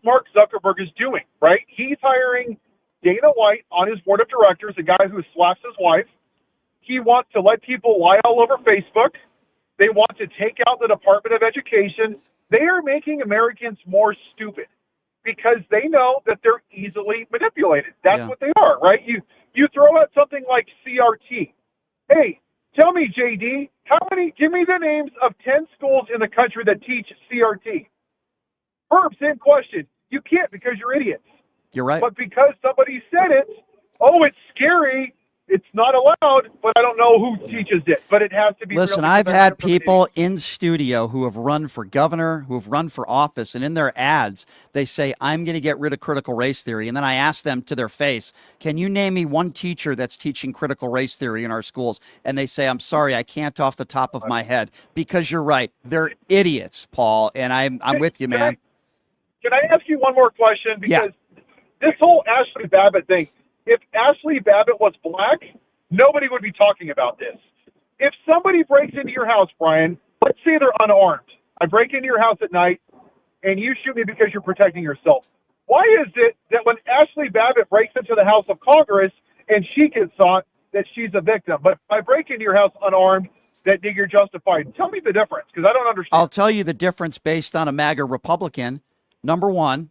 Mark Zuckerberg is doing, right? He's hiring Dana White on his board of directors, a guy who slaps his wife. He wants to let people lie all over Facebook. They want to take out the Department of Education. They are making Americans more stupid because they know that they're easily manipulated. That's what they are, right? You throw out something like CRT. Hey, tell me, JD, give me the names of 10 schools in the country that teach CRT. Herb, same question. You can't because you're idiots. You're right. But because somebody said it, oh, it's scary. It's not allowed, but I don't know who teaches it. But it has to be. Listen, I've had people in studio who have run for governor, who have run for office, and in their ads, they say, I'm going to get rid of critical race theory. And then I ask them to their face, can you name me one teacher that's teaching critical race theory in our schools? And they say, I'm sorry, I can't off the top of my head. Because you're right. They're idiots, Paul. And I'm with you, man. Can I ask you one more question? Because this whole Ashley Babbitt thing, if Ashley Babbitt was black, nobody would be talking about this. If somebody breaks into your house, Brian, let's say they're unarmed. I break into your house at night, and you shoot me because you're protecting yourself. Why is it that when Ashley Babbitt breaks into the House of Congress and she gets shot, that she's a victim? But if I break into your house unarmed, that you're justified. Tell me the difference, because I don't understand. I'll tell you the difference based on a MAGA Republican. Number one,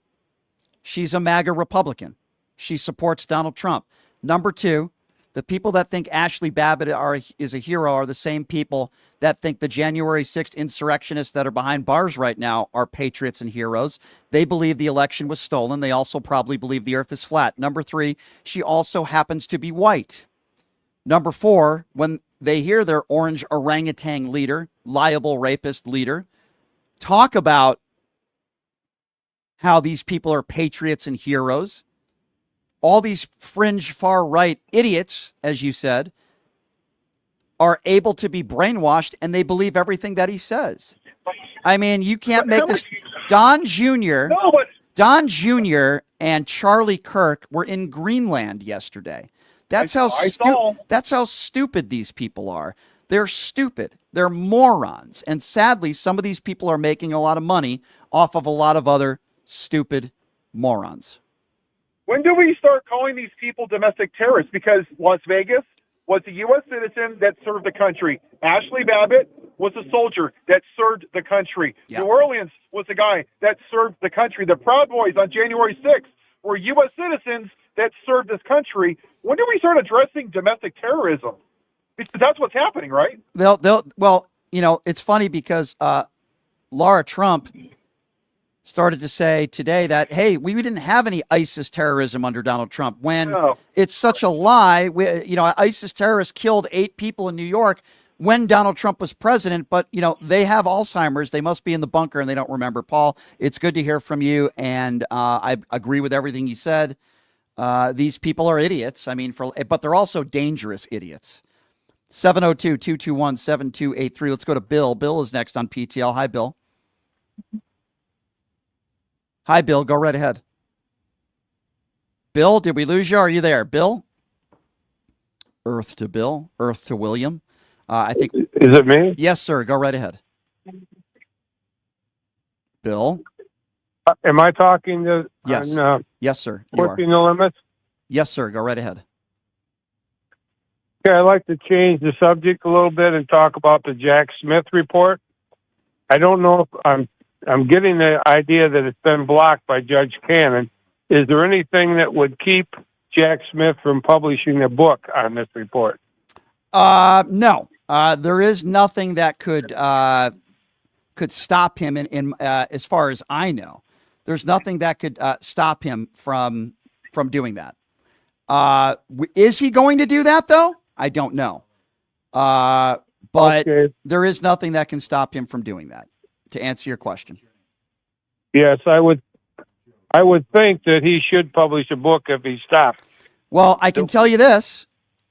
she's a MAGA Republican. She supports Donald Trump. Number two, the people that think Ashley Babbitt is a hero are the same people that think the January 6th insurrectionists that are behind bars right now are patriots and heroes. They believe the election was stolen. They also probably believe the earth is flat. Number three, she also happens to be white. Number four, when they hear their orange orangutan leader, liable rapist leader, talk about how these people are patriots and heroes, all these fringe far-right idiots, as you said, are able to be brainwashed and they believe everything that he says. I mean, you can't make this. Don Jr. and Charlie Kirk were in Greenland yesterday. That's how stupid these people are. They're stupid. They're morons. And sadly, some of these people are making a lot of money off of a lot of other stupid morons. When do we start calling these people domestic terrorists? Because Las Vegas was a U.S. citizen that served the country. Ashley Babbitt was a soldier that served the country. New Orleans was a guy that served the country. The Proud Boys on January 6th were U.S. citizens that served this country. when do we start addressing domestic terrorism? Because that's what's happening, right? Well, it's funny because Laura Trump started to say today that, hey, we didn't have any ISIS terrorism under Donald Trump, when it's such a lie. ISIS terrorists killed 8 people in New York when Donald Trump was president, but, they have Alzheimer's. They must be in the bunker and they don't remember. Paul, it's good to hear from you, and I agree with everything you said. These people are idiots. But they're also dangerous idiots. 702-221-7283. Let's go to Bill. Bill is next on PTL. Hi, Bill. Hi, Bill. Go right ahead. Bill, did we lose you? Are you there? Bill? Earth to Bill. Earth to William. I think. Is it me? Yes, sir. Go right ahead. Bill? Am I talking to? Yes. Yes, sir. You Pushing the limits? Yes, sir. Go right ahead. Okay, I'd like to change the subject a little bit and talk about the Jack Smith report. I don't know if I'm getting the idea that it's been blocked by Judge Cannon. Is there anything that would keep Jack Smith from publishing a book on this report? No. There is nothing that could stop him in as far as I know. There's nothing that could stop him from doing that. Is he going to do that, though? I don't know. But Okay. There is nothing that can stop him from doing that, to answer your question. Yes, I would think that he should publish a book if he stopped. Well, I can tell you this.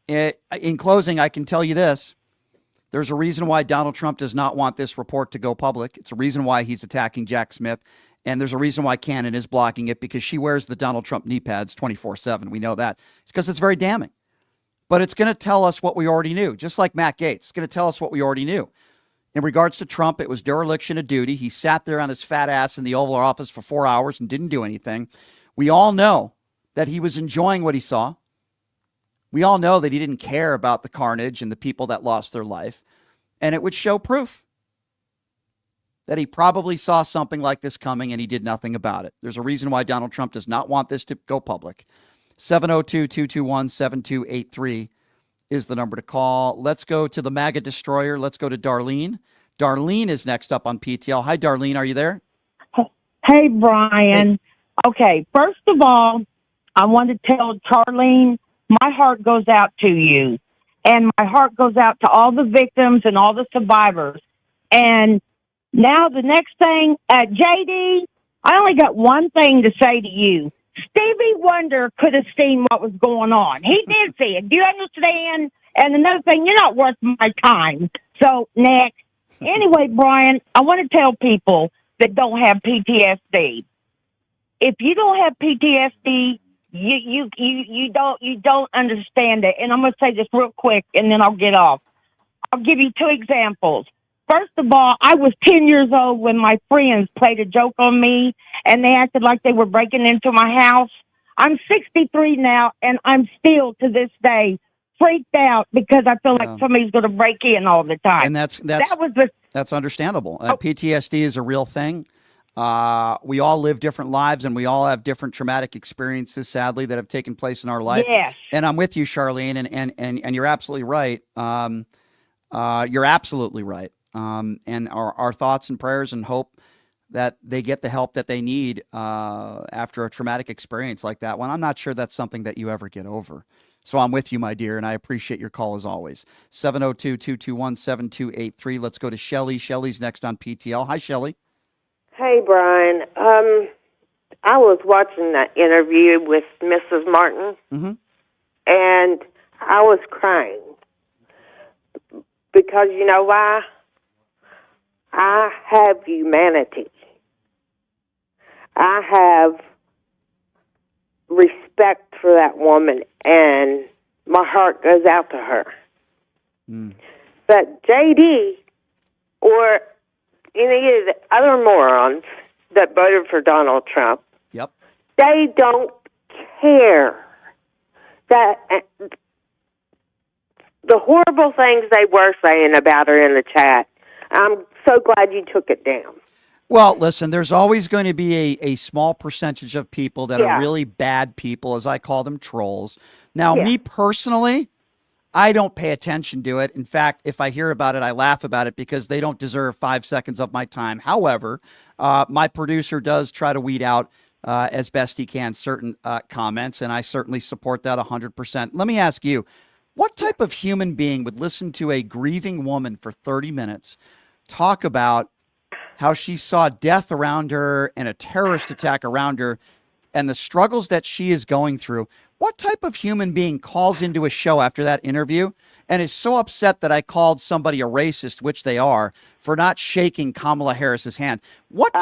In closing, I can tell you this. There's a reason why Donald Trump does not want this report to go public. It's a reason why he's attacking Jack Smith. And there's a reason why Cannon is blocking it, because she wears the Donald Trump knee pads 24/7. We know that. It's because it's very damning. But it's going to tell us what we already knew, just like Matt Gaetz. It's going to tell us what we already knew. In regards to Trump, it was dereliction of duty. He sat there on his fat ass in the Oval Office for 4 hours and didn't do anything. We all know that he was enjoying what he saw. We all know that he didn't care about the carnage and the people that lost their life. And it would show proof that he probably saw something like this coming and he did nothing about it. There's a reason why Donald Trump does not want this to go public. 702-221-7283 is the number to call. Let's go to the MAGA destroyer. Let's go to Darlene. Darlene is next up on PTL. Hi, Darlene. Are you there? Hey, Brian. Hey. Okay, first of all, I want to tell Charlene, my heart goes out to you. And my heart goes out to all the victims and all the survivors. And now the next thing, JD, I only got one thing to say to you. Stevie Wonder could have seen what was going on. He did see it. Do you understand? And another thing, you're not worth my time. So, next. Anyway, Brian, I want to tell people that don't have PTSD. If you don't have PTSD, you don't understand it. And I'm going to say this real quick, and then I'll get off. I'll give you 2 examples. First of all, I was 10 years old when my friends played a joke on me, and they acted like they were breaking into my house. I'm 63 now, and I'm still, to this day, freaked out because I feel like somebody's going to break in all the time. And that's understandable. PTSD is a real thing. We all live different lives, and we all have different traumatic experiences, sadly, that have taken place in our life. Yes. And I'm with you, Charlene, and you're absolutely right. You're absolutely right. And our thoughts and prayers and hope that they get the help that they need after a traumatic experience like that one. I'm not sure that's something that you ever get over. So I'm with you, my dear, and I appreciate your call as always. 702-221-7283. Let's go to Shelley. Shelley's next on PTL. Hi, Shelley. Hey, Brian. I was watching that interview with Mrs. Martin, and I was crying. Because you know why? I have humanity. I have respect for that woman, and my heart goes out to her. But JD or any of the other morons that voted for Donald Trump, they don't care that the horrible things they were saying about her in the chat. I'm so glad you took it down. Well, listen, there's always going to be a small percentage of people that are really bad people, as I call them, trolls. Now, me personally, I don't pay attention to it. In fact, if I hear about it, I laugh about it because they don't deserve 5 seconds of my time. However, my producer does try to weed out as best he can certain comments, and I certainly support that 100%. Let me ask you, what type of human being would listen to a grieving woman for 30 minutes talk about how she saw death around her and a terrorist attack around her and the struggles that she is going through? What type of human being calls into a show after that interview and is so upset that I called somebody a racist, which they are, for not shaking Kamala Harris's hand? What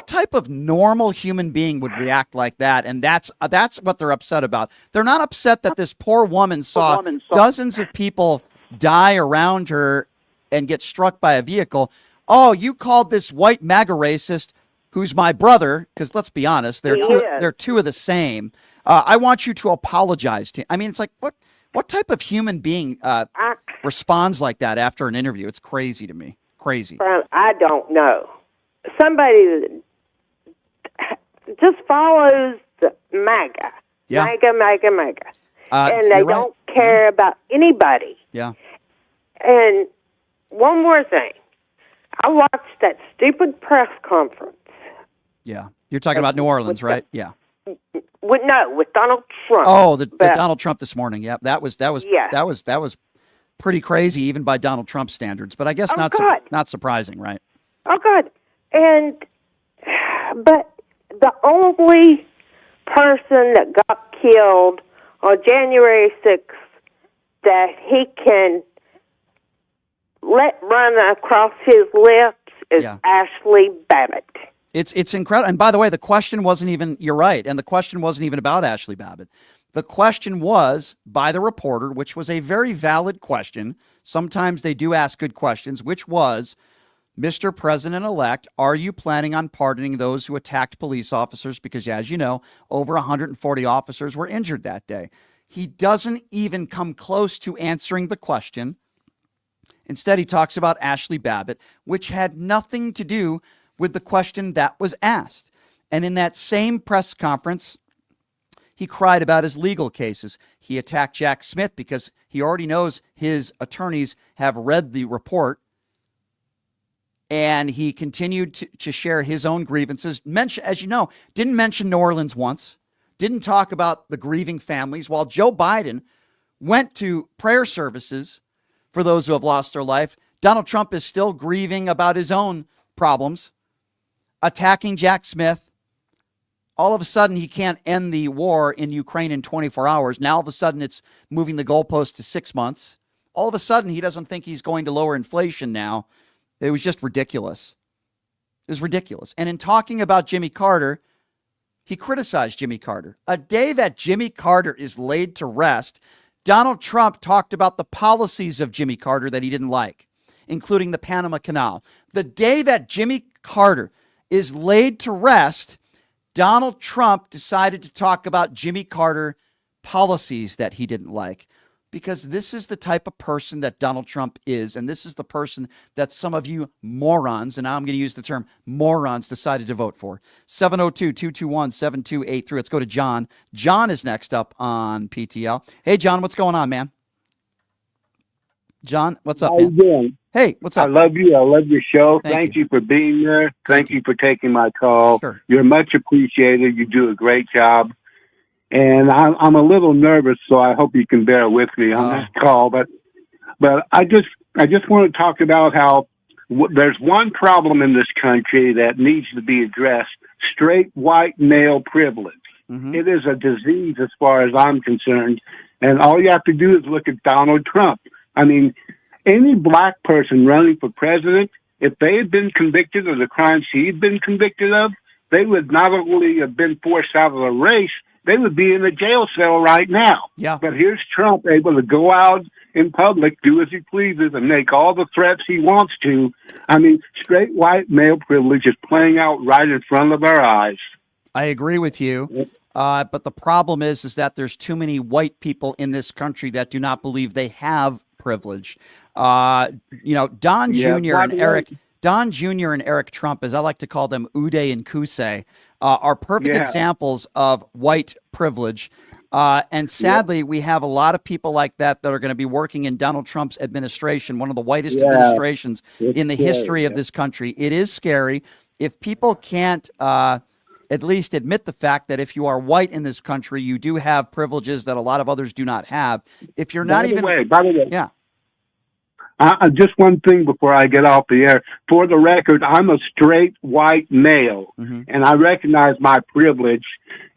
type of normal human being would react like that? And that's what they're upset about. They're not upset that this poor woman saw dozens of people die around her and get struck by a vehicle. Oh, you called this white MAGA racist, who's my brother, because let's be honest, they're two of the same. I want you to apologize to him. I mean, it's like, what type of human being responds like that after an interview? It's crazy to me. Crazy. I don't know. Somebody just follows the MAGA. Yeah. MAGA. And they don't care about anybody. Yeah. And one more thing. I watched that stupid press conference. Yeah. You're talking about New Orleans, right? Yeah. With Donald Trump. Oh, the Donald Trump this morning. Yeah, that was pretty crazy, even by Donald Trump standards. But I guess not surprising, right? Oh God! But the only person that got killed on January 6th that he can let run across his lips is Ashley Babbitt. It's incredible. And by the way, the question wasn't even, you're right, and the question wasn't even about Ashley Babbitt. The question was by the reporter, which was a very valid question. Sometimes they do ask good questions, which was, Mr. President-elect, are you planning on pardoning those who attacked police officers? Because as you know, over 140 officers were injured that day. He doesn't even come close to answering the question. Instead, he talks about Ashley Babbitt, which had nothing to do with the question that was asked. And in that same press conference, he cried about his legal cases. He attacked Jack Smith because he already knows his attorneys have read the report. And he continued to share his own grievances. As you know, didn't mention New Orleans once. Didn't talk about the grieving families. While Joe Biden went to prayer services for those who have lost their life, Donald Trump is still grieving about his own problems. Attacking Jack Smith. All of a sudden, he can't end the war in Ukraine in 24 hours. Now, all of a sudden, it's moving the goalpost to 6 months. All of a sudden, he doesn't think he's going to lower inflation now. It was just ridiculous. It was ridiculous. And in talking about Jimmy Carter, he criticized Jimmy Carter. A day that Jimmy Carter is laid to rest, Donald Trump talked about the policies of Jimmy Carter that he didn't like, including the Panama Canal. The day that Jimmy Carter is laid to rest, Donald Trump decided to talk about Jimmy Carter policies that he didn't like, because this is the type of person that Donald Trump is, and this is the person that some of you morons, and now I'm going to use the term morons, decided to vote for. 702-221-7283. Let's go to John. John is next up on PTL. Hey, John, what's going on, man? John, what's up, man? How you doing? Hey, what's up? I love you. I love your show. Thank you for being there. Thank you for taking my call. Sure. You're much appreciated. You do a great job. And I'm a little nervous, so I hope you can bear with me on this call. But I just want to talk about how there's one problem in this country that needs to be addressed: straight white male privilege. Mm-hmm. It is a disease as far as I'm concerned. And all you have to do is look at Donald Trump. I mean, any black person running for president, if they had been convicted of the crimes he'd been convicted of, they would not only have been forced out of the race, they would be in a jail cell right now. Yeah. But here's Trump able to go out in public, do as he pleases, and make all the threats he wants to. I mean, straight white male privilege is playing out right in front of our eyes. I agree with you. But the problem is that there's too many white people in this country that do not believe they have privilege. Don Jr. and Eric Don Jr. and Eric Trump, as I like to call them, Uday and Kusei, are perfect examples of white privilege. And sadly, we have a lot of people like that are going to be working in Donald Trump's administration, one of the whitest administrations in the history of this country. It is scary. If people can't at least admit the fact that if you are white in this country, you do have privileges that a lot of others do not have. If you're not By the way, yeah. Just one thing before I get off the air. For the record, I'm a straight white male, and I recognize my privilege.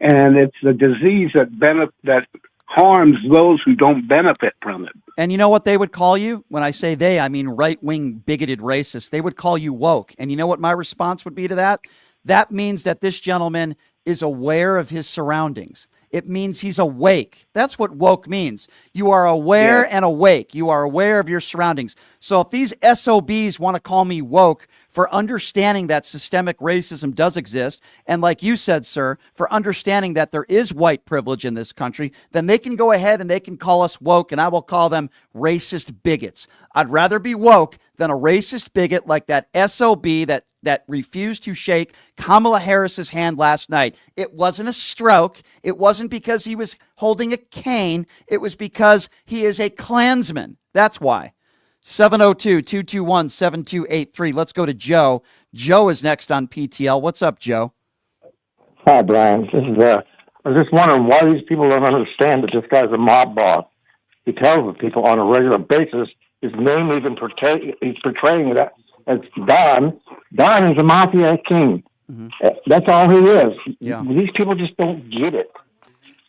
And it's a disease that harms those who don't benefit from it. And you know what they would call you? When I say they, I mean right-wing bigoted racists. They would call you woke. And you know what my response would be to that? That means that this gentleman is aware of his surroundings. It means he's awake. That's what woke means. You are aware and awake. You are aware of your surroundings. So if these SOBs want to call me woke for understanding that systemic racism does exist, and like you said, sir, for understanding that there is white privilege in this country, then they can go ahead and they can call us woke, and I will call them racist bigots. I'd rather be woke than a racist bigot like that SOB that refused to shake Kamala Harris's hand last night. It wasn't a stroke. It wasn't because he was holding a cane. It was because he is a Klansman. That's why. 702-221-7283. Let's go to Joe. Joe is next on PTL. What's up, Joe? Hi, Brian. This is I was just wondering why these people don't understand that this guy's a mob boss. He tells the people on a regular basis. His name even he's portraying that as Don. Don is a mafia king. That's all he is. Yeah. These people just don't get it.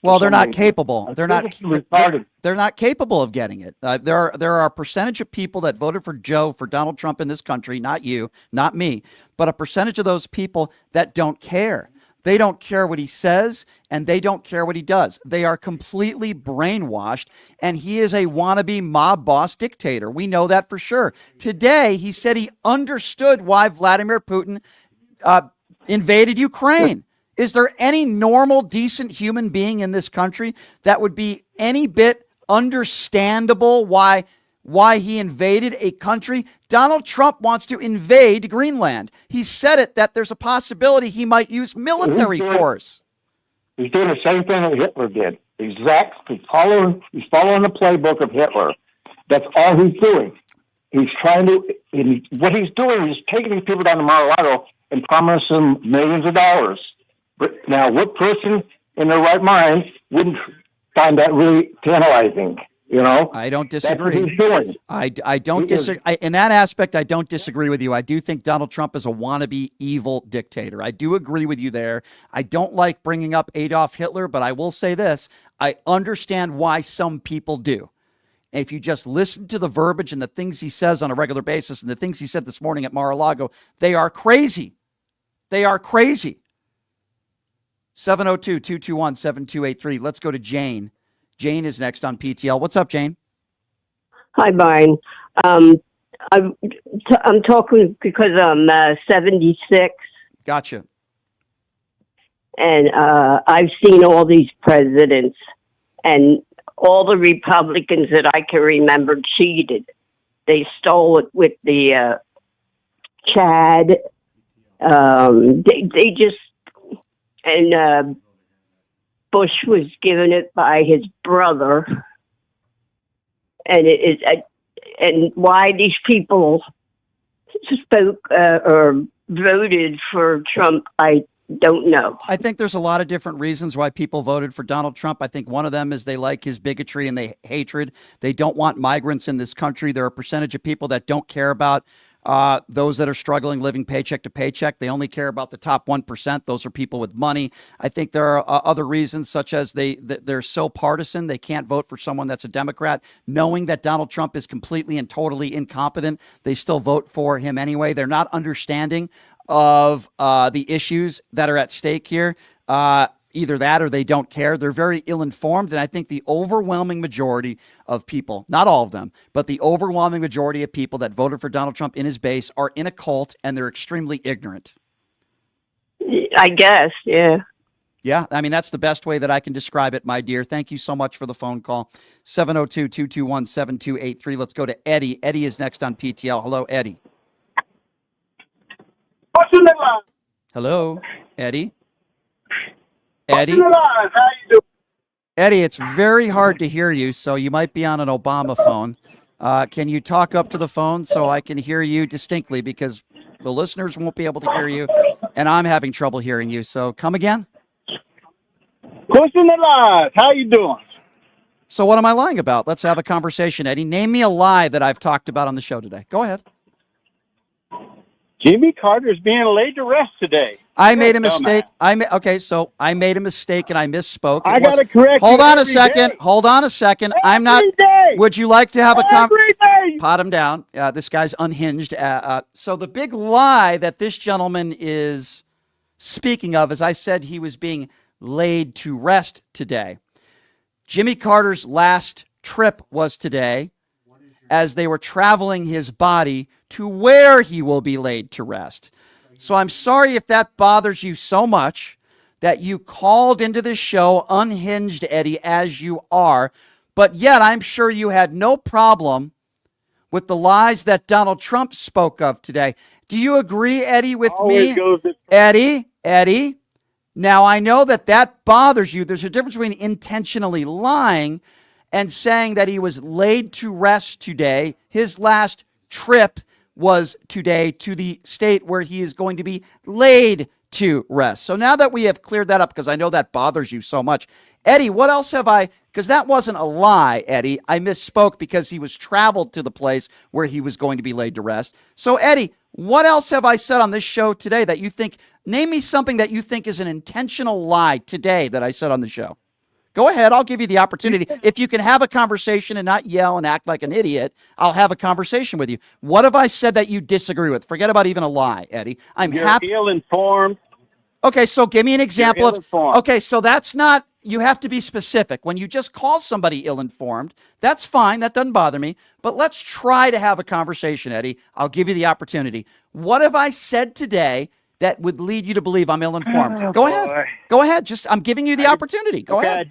Well, they're not capable. They're not retarded. They're not capable of getting it. There are a percentage of people that voted for Donald Trump in this country, not you, not me, but a percentage of those people that don't care. They don't care what he says, and they don't care what he does. They are completely brainwashed, and he is a wannabe mob boss dictator. We know that for sure. Today, he said he understood why Vladimir Putin invaded Ukraine. Is there any normal, decent human being in this country that would be any bit understandable why he invaded a country? Donald Trump wants to invade Greenland. He said it that there's a possibility he might use military force. He's doing the same thing that Hitler did. Exactly. He's following the playbook of Hitler. That's all he's doing. He's trying to. What he's doing is taking these people down to Mar-a-Lago and promising them millions of dollars. But now, what person in their right mind wouldn't find that really tantalizing? You know, I don't disagree. That's what he's doing. I don't disagree. In that aspect, I don't disagree with you. I do think Donald Trump is a wannabe evil dictator. I do agree with you there. I don't like bringing up Adolf Hitler, but I will say this. I understand why some people do. And if you just listen to the verbiage and the things he says on a regular basis and the things he said this morning at Mar-a-Lago, they are crazy. They are crazy. 702-221-7283. Let's go to Jane. Jane is next on PTL. What's up, Jane? Hi, Brian. I'm talking because I'm 76. Gotcha. And I've seen all these presidents, and all the Republicans that I can remember cheated. They stole it with the Chad. They just... And Bush was given it by his brother, and and why these people spoke or voted for Trump, I don't know. I think there's a lot of different reasons why people voted for Donald Trump. I think one of them is they like his bigotry and hatred. They don't want migrants in this country. There are a percentage of people that don't care about those that are struggling, living paycheck to paycheck. They only care about the top 1%. Those are people with money. I think there are other reasons, such as they're so partisan, they can't vote for someone that's a Democrat. Knowing that Donald Trump is completely and totally incompetent, they still vote for him anyway. They're not understanding of the issues that are at stake here. Either that or they don't care. They're very ill-informed, and I think the overwhelming majority of people, not all of them, but the overwhelming majority of people that voted for Donald Trump in his base are in a cult, and they're extremely ignorant. I guess, yeah. Yeah, I mean, that's the best way that I can describe it, my dear. Thank you so much for the phone call. 702-221-7283. Let's go to Eddie. Eddie is next on PTL. Hello, Eddie. Hello, Eddie. Eddie. How you doing? Eddie, it's very hard to hear you, so you might be on an Obama phone. Can you talk up to the phone so I can hear you distinctly, because the listeners won't be able to hear you, and I'm having trouble hearing you. So come again. Question alive. How you doing? So what am I lying about? Let's have a conversation, Eddie. Name me a lie that I've talked about on the show today. Go ahead. Jimmy Carter's being laid to rest today. I made a mistake. So I made a mistake and I misspoke. I got to correct Hold you on a every second. day. Hold on a second. I'm not. Would you like to have a pot him down? This guy's unhinged. So the big lie that this gentleman is speaking of is I said he was being laid to rest today. Jimmy Carter's last trip was today, as they were traveling his body to where he will be laid to rest. So I'm sorry if that bothers you so much that you called into the show unhinged, Eddie, as you are, but yet I'm sure you had no problem with the lies that Donald Trump spoke of today. Do you agree, Eddie, with me? Eddie, now I know that bothers you. There's a difference between intentionally lying and saying that he was laid to rest today. His last trip was today to the state where he is going to be laid to rest. So now that we have cleared that up, because I know that bothers you so much, Eddie, what else have I, because that wasn't a lie, Eddie. I misspoke because he was traveled to the place where he was going to be laid to rest. So Eddie, what else have I said on this show today that you think, name me something that you think is an intentional lie today that I said on the show. Go ahead. I'll give you the opportunity. If you can have a conversation and not yell and act like an idiot, I'll have a conversation with you. What have I said that you disagree with? Forget about even a lie, Eddie. You're ill-informed. Okay, so give me an example You're of. ill-informed. Okay, so that's not. You have to be specific. When you just call somebody ill-informed, that's fine. That doesn't bother me. But let's try to have a conversation, Eddie. I'll give you the opportunity. What have I said today that would lead you to believe I'm ill-informed? Oh, Go boy. ahead. Go ahead. Just I'm giving you the opportunity. Go ahead.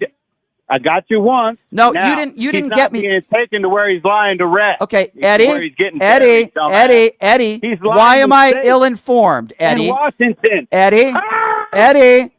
I got you once. No, Now, you didn't he's get not me. being taken to where he's lying to rest. Okay, He's to where he's getting buried, dumbass. Eddie. He's lying Why am to I state. ill-informed, Eddie? In Washington. Eddie,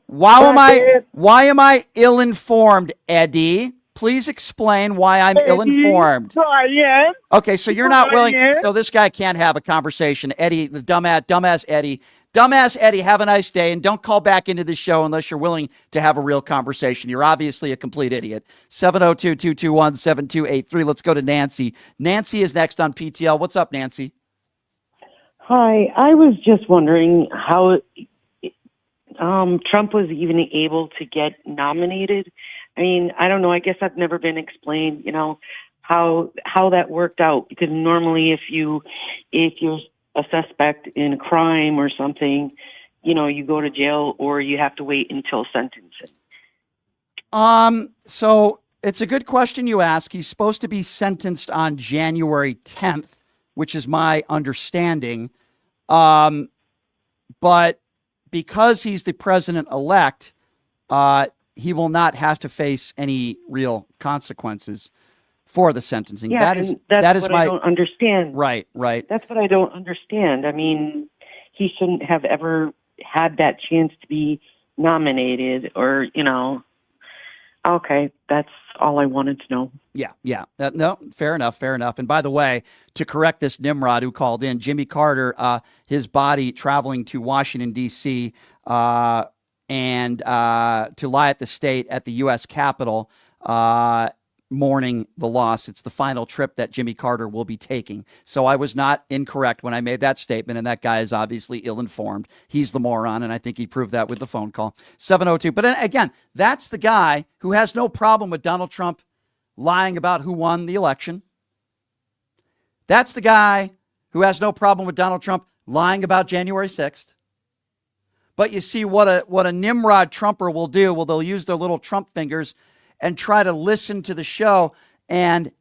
why am I ill-informed, Eddie? Please explain why I'm ill-informed. Brian. Okay, so you're not willing. Brian. So this guy can't have a conversation. Eddie, the dumbass Eddie. Dumbass Eddie, have a nice day, and don't call back into the show unless you're willing to have a real conversation. You're obviously a complete idiot. 702-221-7283. Let's go to Nancy. Nancy is next on PTL. What's up, Nancy? Hi, I was just wondering how Trump was even able to get nominated. I mean, I don't know. I guess I've never been explained, how that worked out. Because normally, if you're a suspect in a crime or something, you go to jail or you have to wait until sentencing. So it's a good question you ask. He's supposed to be sentenced on January 10th, which is my understanding. But because he's the president-elect, he will not have to face any real consequences for the sentencing. Yeah, that is what my I don't understand. Right. That's what I don't understand. I mean, he shouldn't have ever had that chance to be nominated or, Okay, that's all I wanted to know. Yeah. No, fair enough. And by the way, to correct this Nimrod who called in, Jimmy Carter, his body traveling to Washington, D.C., and to lie at the U.S. Capitol, mourning the loss. It's the final trip that Jimmy Carter will be taking. So I was not incorrect when I made that statement, and that guy is obviously ill-informed. He's the moron, and I think he proved that with the phone call. 702. But again, that's the guy who has no problem with Donald Trump lying about who won the election. That's the guy who has no problem with Donald Trump lying about January 6th. But you see what a Nimrod Trumper will do. Well, they'll use their little Trump fingers and try to listen to the show and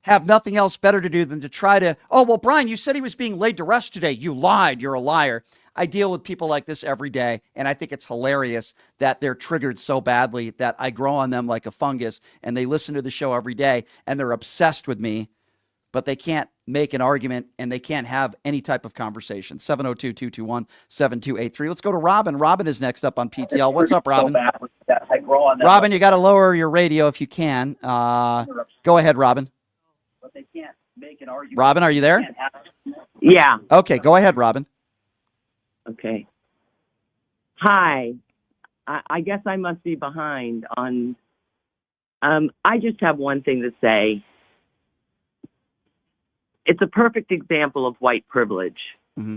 have nothing else better to do than to try to, oh, well, Brian, you said he was being laid to rest today. You lied. You're a liar. I deal with people like this every day, and I think it's hilarious that they're triggered so badly that I grow on them like a fungus, and they listen to the show every day, and they're obsessed with me. but they can't make an argument and they can't have any type of conversation. 702-221-7283. Let's go to Robin. Robin is next up on PTL. What's up, Robin? Robin, you got to lower your radio if you can. Go ahead, Robin. But they can't make an argument. Robin, are you there? Yeah. Okay, go ahead, Robin. Okay. Hi. I guess I must be behind on. I just have one thing to say. It's a perfect example of white privilege. Mm-hmm.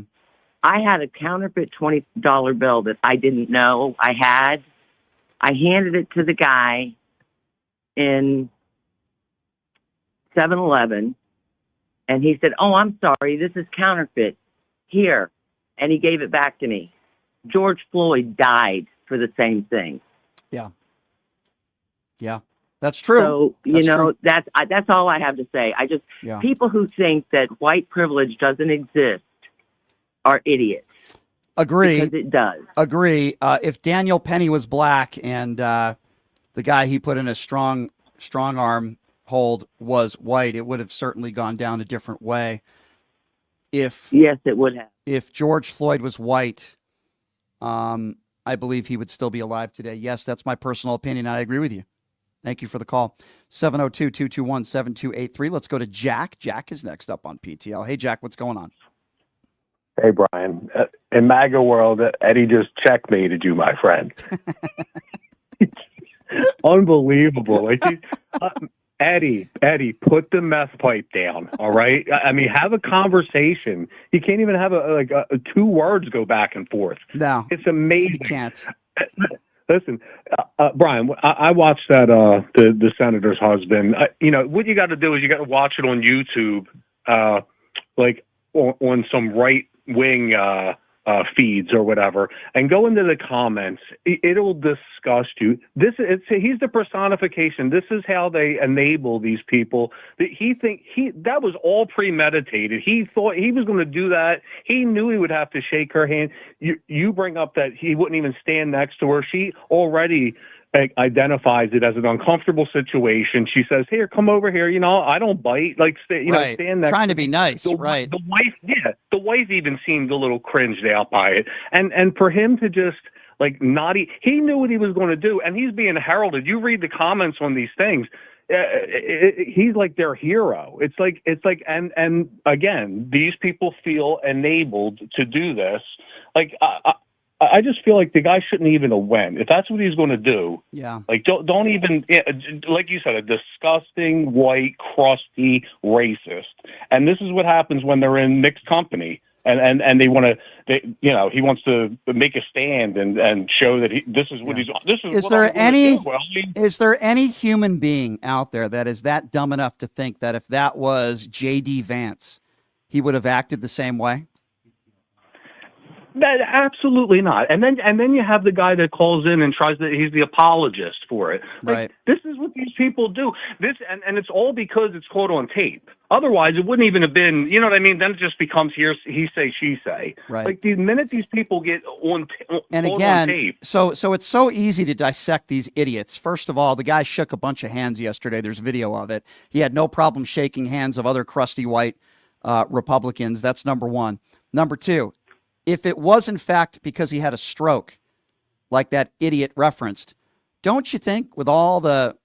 I had a counterfeit $20 bill that I didn't know I had. I handed it to the guy in 7-Eleven, and he said, "Oh, I'm sorry, this is counterfeit. Here." And he gave it back to me. George Floyd died for the same thing. Yeah. Yeah. That's true. So, that's all I have to say. People who think that white privilege doesn't exist are idiots. Agree. Because it does. Agree. If Daniel Penny was black and the guy he put in a strong arm hold was white, it would have certainly gone down a different way. Yes, it would have. If George Floyd was white, I believe he would still be alive today. Yes, that's my personal opinion. I agree with you. Thank you for the call. 702-221-7283. Let's go to Jack. Jack is next up on PTL. Hey, Jack, what's going on? Hey, Brian. In MAGA world, Eddie just checkmated you, my friend. Unbelievable. Eddie, put the meth pipe down, all right? I mean, have a conversation. You can't even have two words go back and forth. No. It's amazing. You can't. Listen, Brian, I watched that the senator's husband. What you got to do is you got to watch it on YouTube, on some right wing feeds or whatever, and go into the comments. It'll disgust you. He's the personification. This is how they enable these people. That was all premeditated. He thought he was going to do that. He knew he would have to shake her hand. You bring up that he wouldn't even stand next to her. She already identifies it as an uncomfortable situation. She says, "Here, come over here. I don't bite. Stand next." Trying to be nice, right? The wife even seemed a little cringed out by it, and for him to just he knew what he was going to do, and he's being heralded. You read the comments on these things. He's like their hero. It's like, and again, these people feel enabled to do this. I just feel like the guy shouldn't even have went. If that's what he's going to do, don't even, like you said, a disgusting, white, crusty racist. And this is what happens when they're in mixed company. And he wants to make a stand and show that this is what he's. Is there any human being out there that is that dumb enough to think that if that was J.D. Vance, he would have acted the same way? Absolutely not. And then you have the guy that calls in and he's the apologist for it. Right. This is what these people do. And it's all because it's caught on tape. Otherwise, it wouldn't even have been, you know what I mean? Then it just becomes he say, she say. Right. The minute these people get on tape. So it's so easy to dissect these idiots. First of all, the guy shook a bunch of hands yesterday. There's video of it. He had no problem shaking hands of other crusty white Republicans. That's number one. Number two, if it was, in fact, because he had a stroke, like that idiot referenced, don't you think, with all the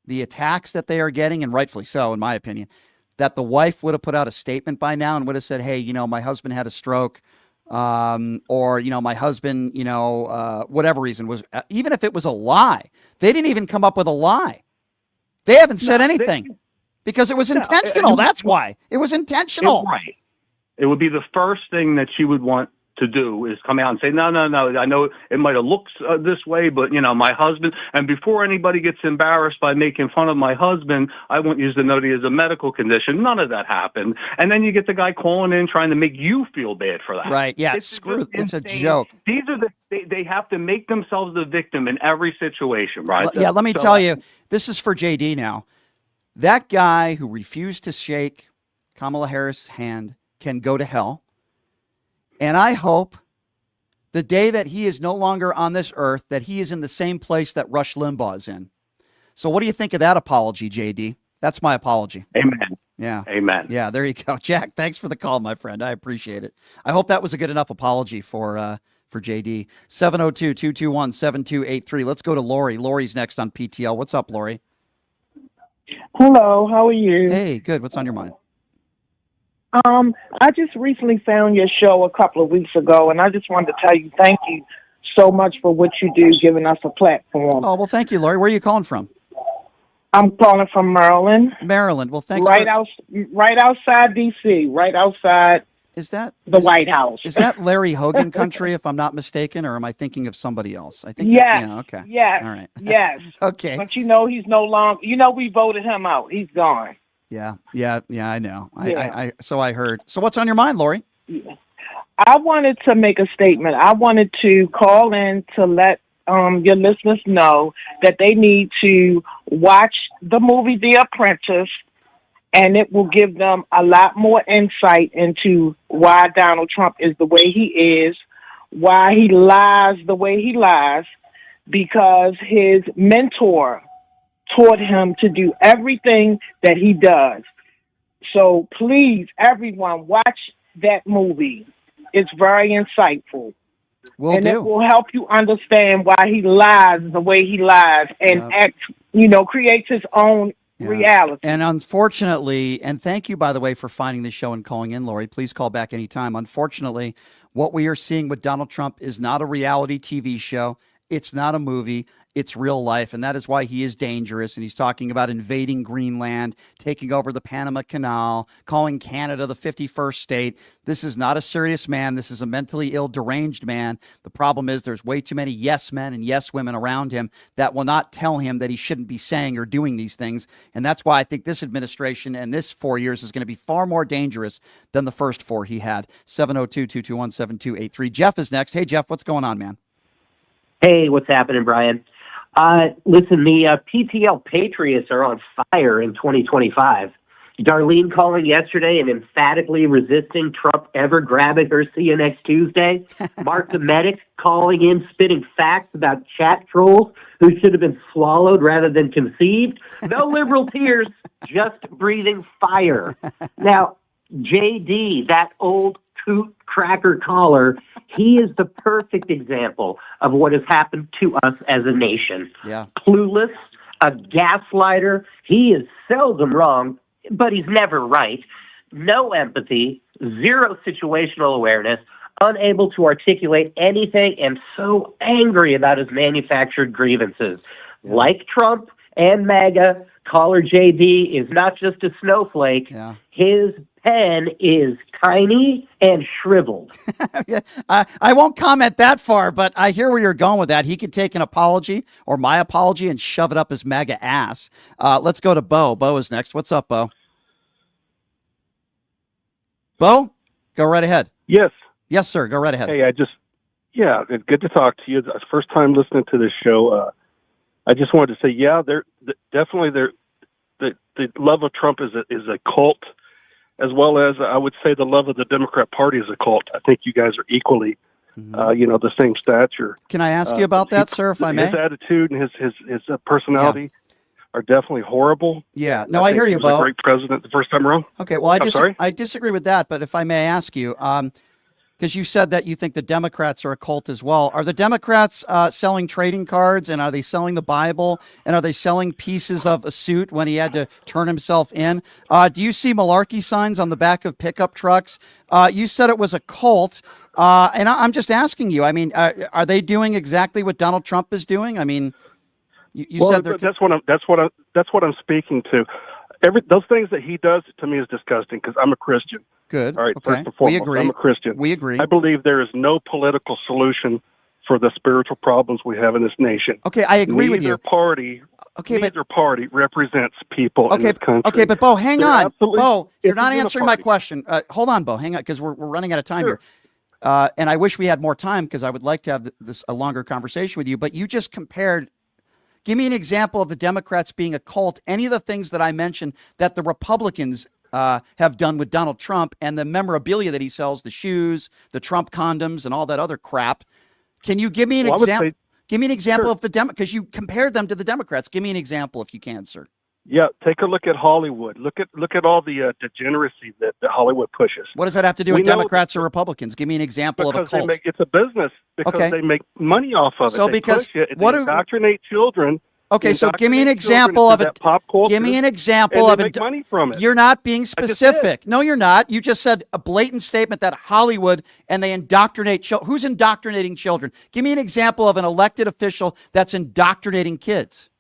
attacks that they are getting, and rightfully so, in my opinion, that the wife would have put out a statement by now and would have said, "Hey, my husband had a stroke," or, my husband, whatever reason was, even if it was a lie, they didn't even come up with a lie. They haven't said anything because it was intentional. That's why it was intentional. Right. It would be the first thing that she would want to do is come out and say, no, I know it might have looked this way, but, my husband, and before anybody gets embarrassed by making fun of my husband, I want you to know that he has a medical condition. None of that happened. And then you get the guy calling in trying to make you feel bad for that. Right. Yeah. It's a joke. These are they have to make themselves the victim in every situation, right? Yeah. Let me tell you, this is for JD now. That guy who refused to shake Kamala Harris' hand can go to hell. And I hope the day that he is no longer on this earth, that he is in the same place that Rush Limbaugh is in. So what do you think of that apology, JD? That's my apology. Amen. Yeah. Amen. Yeah, there you go. Jack, thanks for the call, my friend. I appreciate it. I hope that was a good enough apology for JD. 702-221-7283. Let's go to Lori. Lori's next on PTL. What's up, Lori? Hello, how are you? Hey, good. What's on your mind? I just recently found your show a couple of weeks ago, and I just wanted to tell you thank you so much for what you do, giving us a platform. Oh, well, thank you, Lori. Where are you calling from? I'm calling from Maryland. Maryland. Well, thank you. Right outside D.C., right outside the White House. Is that Larry Hogan country, if I'm not mistaken, or am I thinking of somebody else? I think. Yes. Yeah, okay. Yes. All right. Yes. Okay. But he's no longer, we voted him out. He's gone. Yeah, I know. Yeah. So I heard. So what's on your mind, Lori? I wanted to make a statement. I wanted to call in to let your listeners know that they need to watch the movie The Apprentice, and it will give them a lot more insight into why Donald Trump is the way he is, why he lies the way he lies, because his mentor taught him to do everything that he does. So please, everyone, watch that movie. It's very insightful. It will help you understand why he lies the way he lies and creates his own reality. And unfortunately, and thank you, by the way, for finding the show and calling in, Lori. Please call back anytime. Unfortunately, what we are seeing with Donald Trump is not a reality TV show. It's not a movie. It's real life, and that is why he is dangerous. And he's talking about invading Greenland, taking over the Panama Canal, calling Canada the 51st state. This is not a serious man. This is a mentally ill, deranged man. The problem is there's way too many yes men and yes women around him that will not tell him that he shouldn't be saying or doing these things. And that's why I think this administration and this 4 years is going to be far more dangerous than the first 4 he had. 702-221-7283. Jeff is next. Hey, Jeff, what's going on, man? Hey, what's happening, Brian? Listen, the PTL Patriots are on fire in 2025. Darlene calling yesterday and emphatically resisting Trump ever grabbing her see you next Tuesday. Mark the medic calling in, spitting facts about chat trolls who should have been swallowed rather than conceived. No liberal tears, just breathing fire. Now, JD, that old coot cracker caller, he is the perfect example of what has happened to us as a nation. Yeah. Clueless, a gaslighter. He is seldom wrong, but he's never right. No empathy, zero situational awareness, unable to articulate anything, and so angry about his manufactured grievances. Like Trump and MAGA, caller JD is not just a snowflake. Yeah. His pen is tiny and shriveled. I won't comment that far, but I hear where you're going with that. He could take an apology or my apology and shove it up his MAGA ass. Let's go to Bo. Bo is next. What's up, Bo? Bo, go right ahead. Yes. Yes, sir. Go right ahead. Hey, good to talk to you. It's the first time listening to this show. I just wanted to say, definitely the love of Trump is a cult, as well as I would say the love of the Democrat Party is a cult. I think you guys are equally, the same stature. Can I ask you about that, sir, if I may? His attitude and his personality are definitely horrible. Yeah. No, I hear you, Bo. He was a great president the first time around. Okay. Well, sorry? I disagree with that, but if I may ask you, because you said that you think the Democrats are a cult as well. Are the Democrats selling trading cards, and are they selling the Bible, and are they selling pieces of a suit when he had to turn himself in? Do you see malarkey signs on the back of pickup trucks? You said it was a cult, and I'm just asking you. I mean, are they doing exactly what Donald Trump is doing? I mean, you said that's what I'm speaking to. Those things that he does to me is disgusting because I'm a Christian. Good. All right. Okay. First and foremost, We agree. I'm a Christian. We agree. I believe there is no political solution for the spiritual problems we have in this nation. Okay, I agree with you. Neither party represents people in this country. Okay, but Bo, hang on. Bo, you're it's not a answering my uniparty. question. Hold on, Bo. Hang on, because we're running out of time here. And I wish we had more time because I would like to have a longer conversation with you. But you just compared. Give me an example of the Democrats being a cult. Any of the things that I mentioned that the Republicans have done with Donald Trump and the memorabilia that he sells, the shoes, the Trump condoms, and all that other crap. Can you give me an example? Give me an example of the because you compared them to the Democrats. Give me an example if you can, sir. Yeah, take a look at Hollywood. Look at all the degeneracy that Hollywood pushes. What does that have to do with Democrats or Republicans? Give me an example of a cult. It's a business because they make money off of it. So they because push it, what they indoctrinate children. Okay, so give me an example of it. Pop culture, give me an example of it. Make money from it. You're not being specific. No, you're not. You just said a blatant statement that Hollywood and they indoctrinate children. Who's indoctrinating children? Give me an example of an elected official that's indoctrinating kids.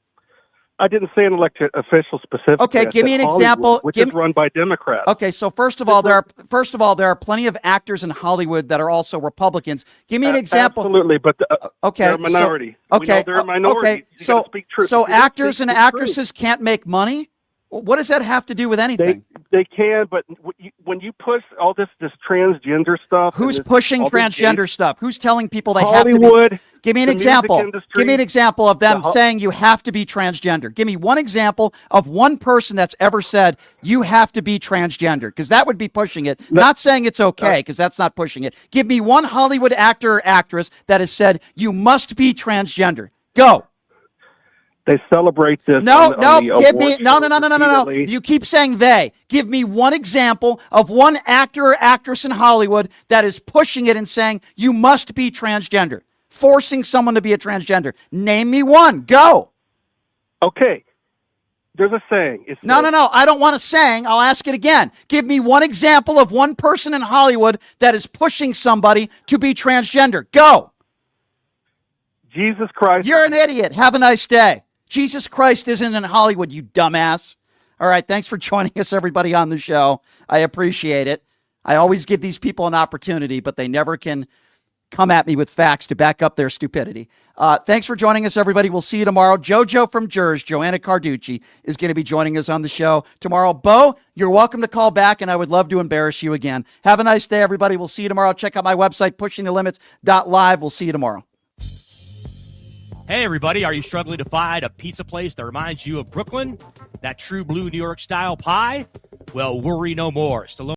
I didn't say an elected official specifically. Okay, give me an example. Which is run by Democrats. Okay, so first of all, there are plenty of actors in Hollywood that are also Republicans. Give me an example. Absolutely, but they're a minority. Okay, they're a minority. Okay, so actors and actresses can't make money. What does that have to do with anything? They can, but when you push all this transgender stuff, who's pushing transgender stuff? Who's telling people they Hollywood, have to be? Give me an example. Give me an example of them saying you have to be transgender. Give me one example of one person that's ever said you have to be transgender, because that would be pushing it. Not saying it's okay, because that's not pushing it. Give me one Hollywood actor or actress that has said you must be transgender. Go. They celebrate this. No. You keep saying they. Give me one example of one actor or actress in Hollywood that is pushing it and saying you must be transgender, forcing someone to be a transgender. Name me one. Go. Okay. There's a saying. No. I don't want a saying. I'll ask it again. Give me one example of one person in Hollywood that is pushing somebody to be transgender. Go. Jesus Christ. You're an idiot. Have a nice day. Jesus Christ isn't in Hollywood, you dumbass. All right, thanks for joining us, everybody, on the show. I appreciate it. I always give these people an opportunity, but they never can come at me with facts to back up their stupidity. Thanks for joining us, everybody. We'll see you tomorrow. JoJo from Jers, Joanna Carducci, is going to be joining us on the show tomorrow. Bo, you're welcome to call back, and I would love to embarrass you again. Have a nice day, everybody. We'll see you tomorrow. Check out my website, pushingthelimits.live. We'll see you tomorrow. Hey, everybody, are you struggling to find a pizza place that reminds you of Brooklyn? That true blue New York style pie? Well, worry no more. Stallone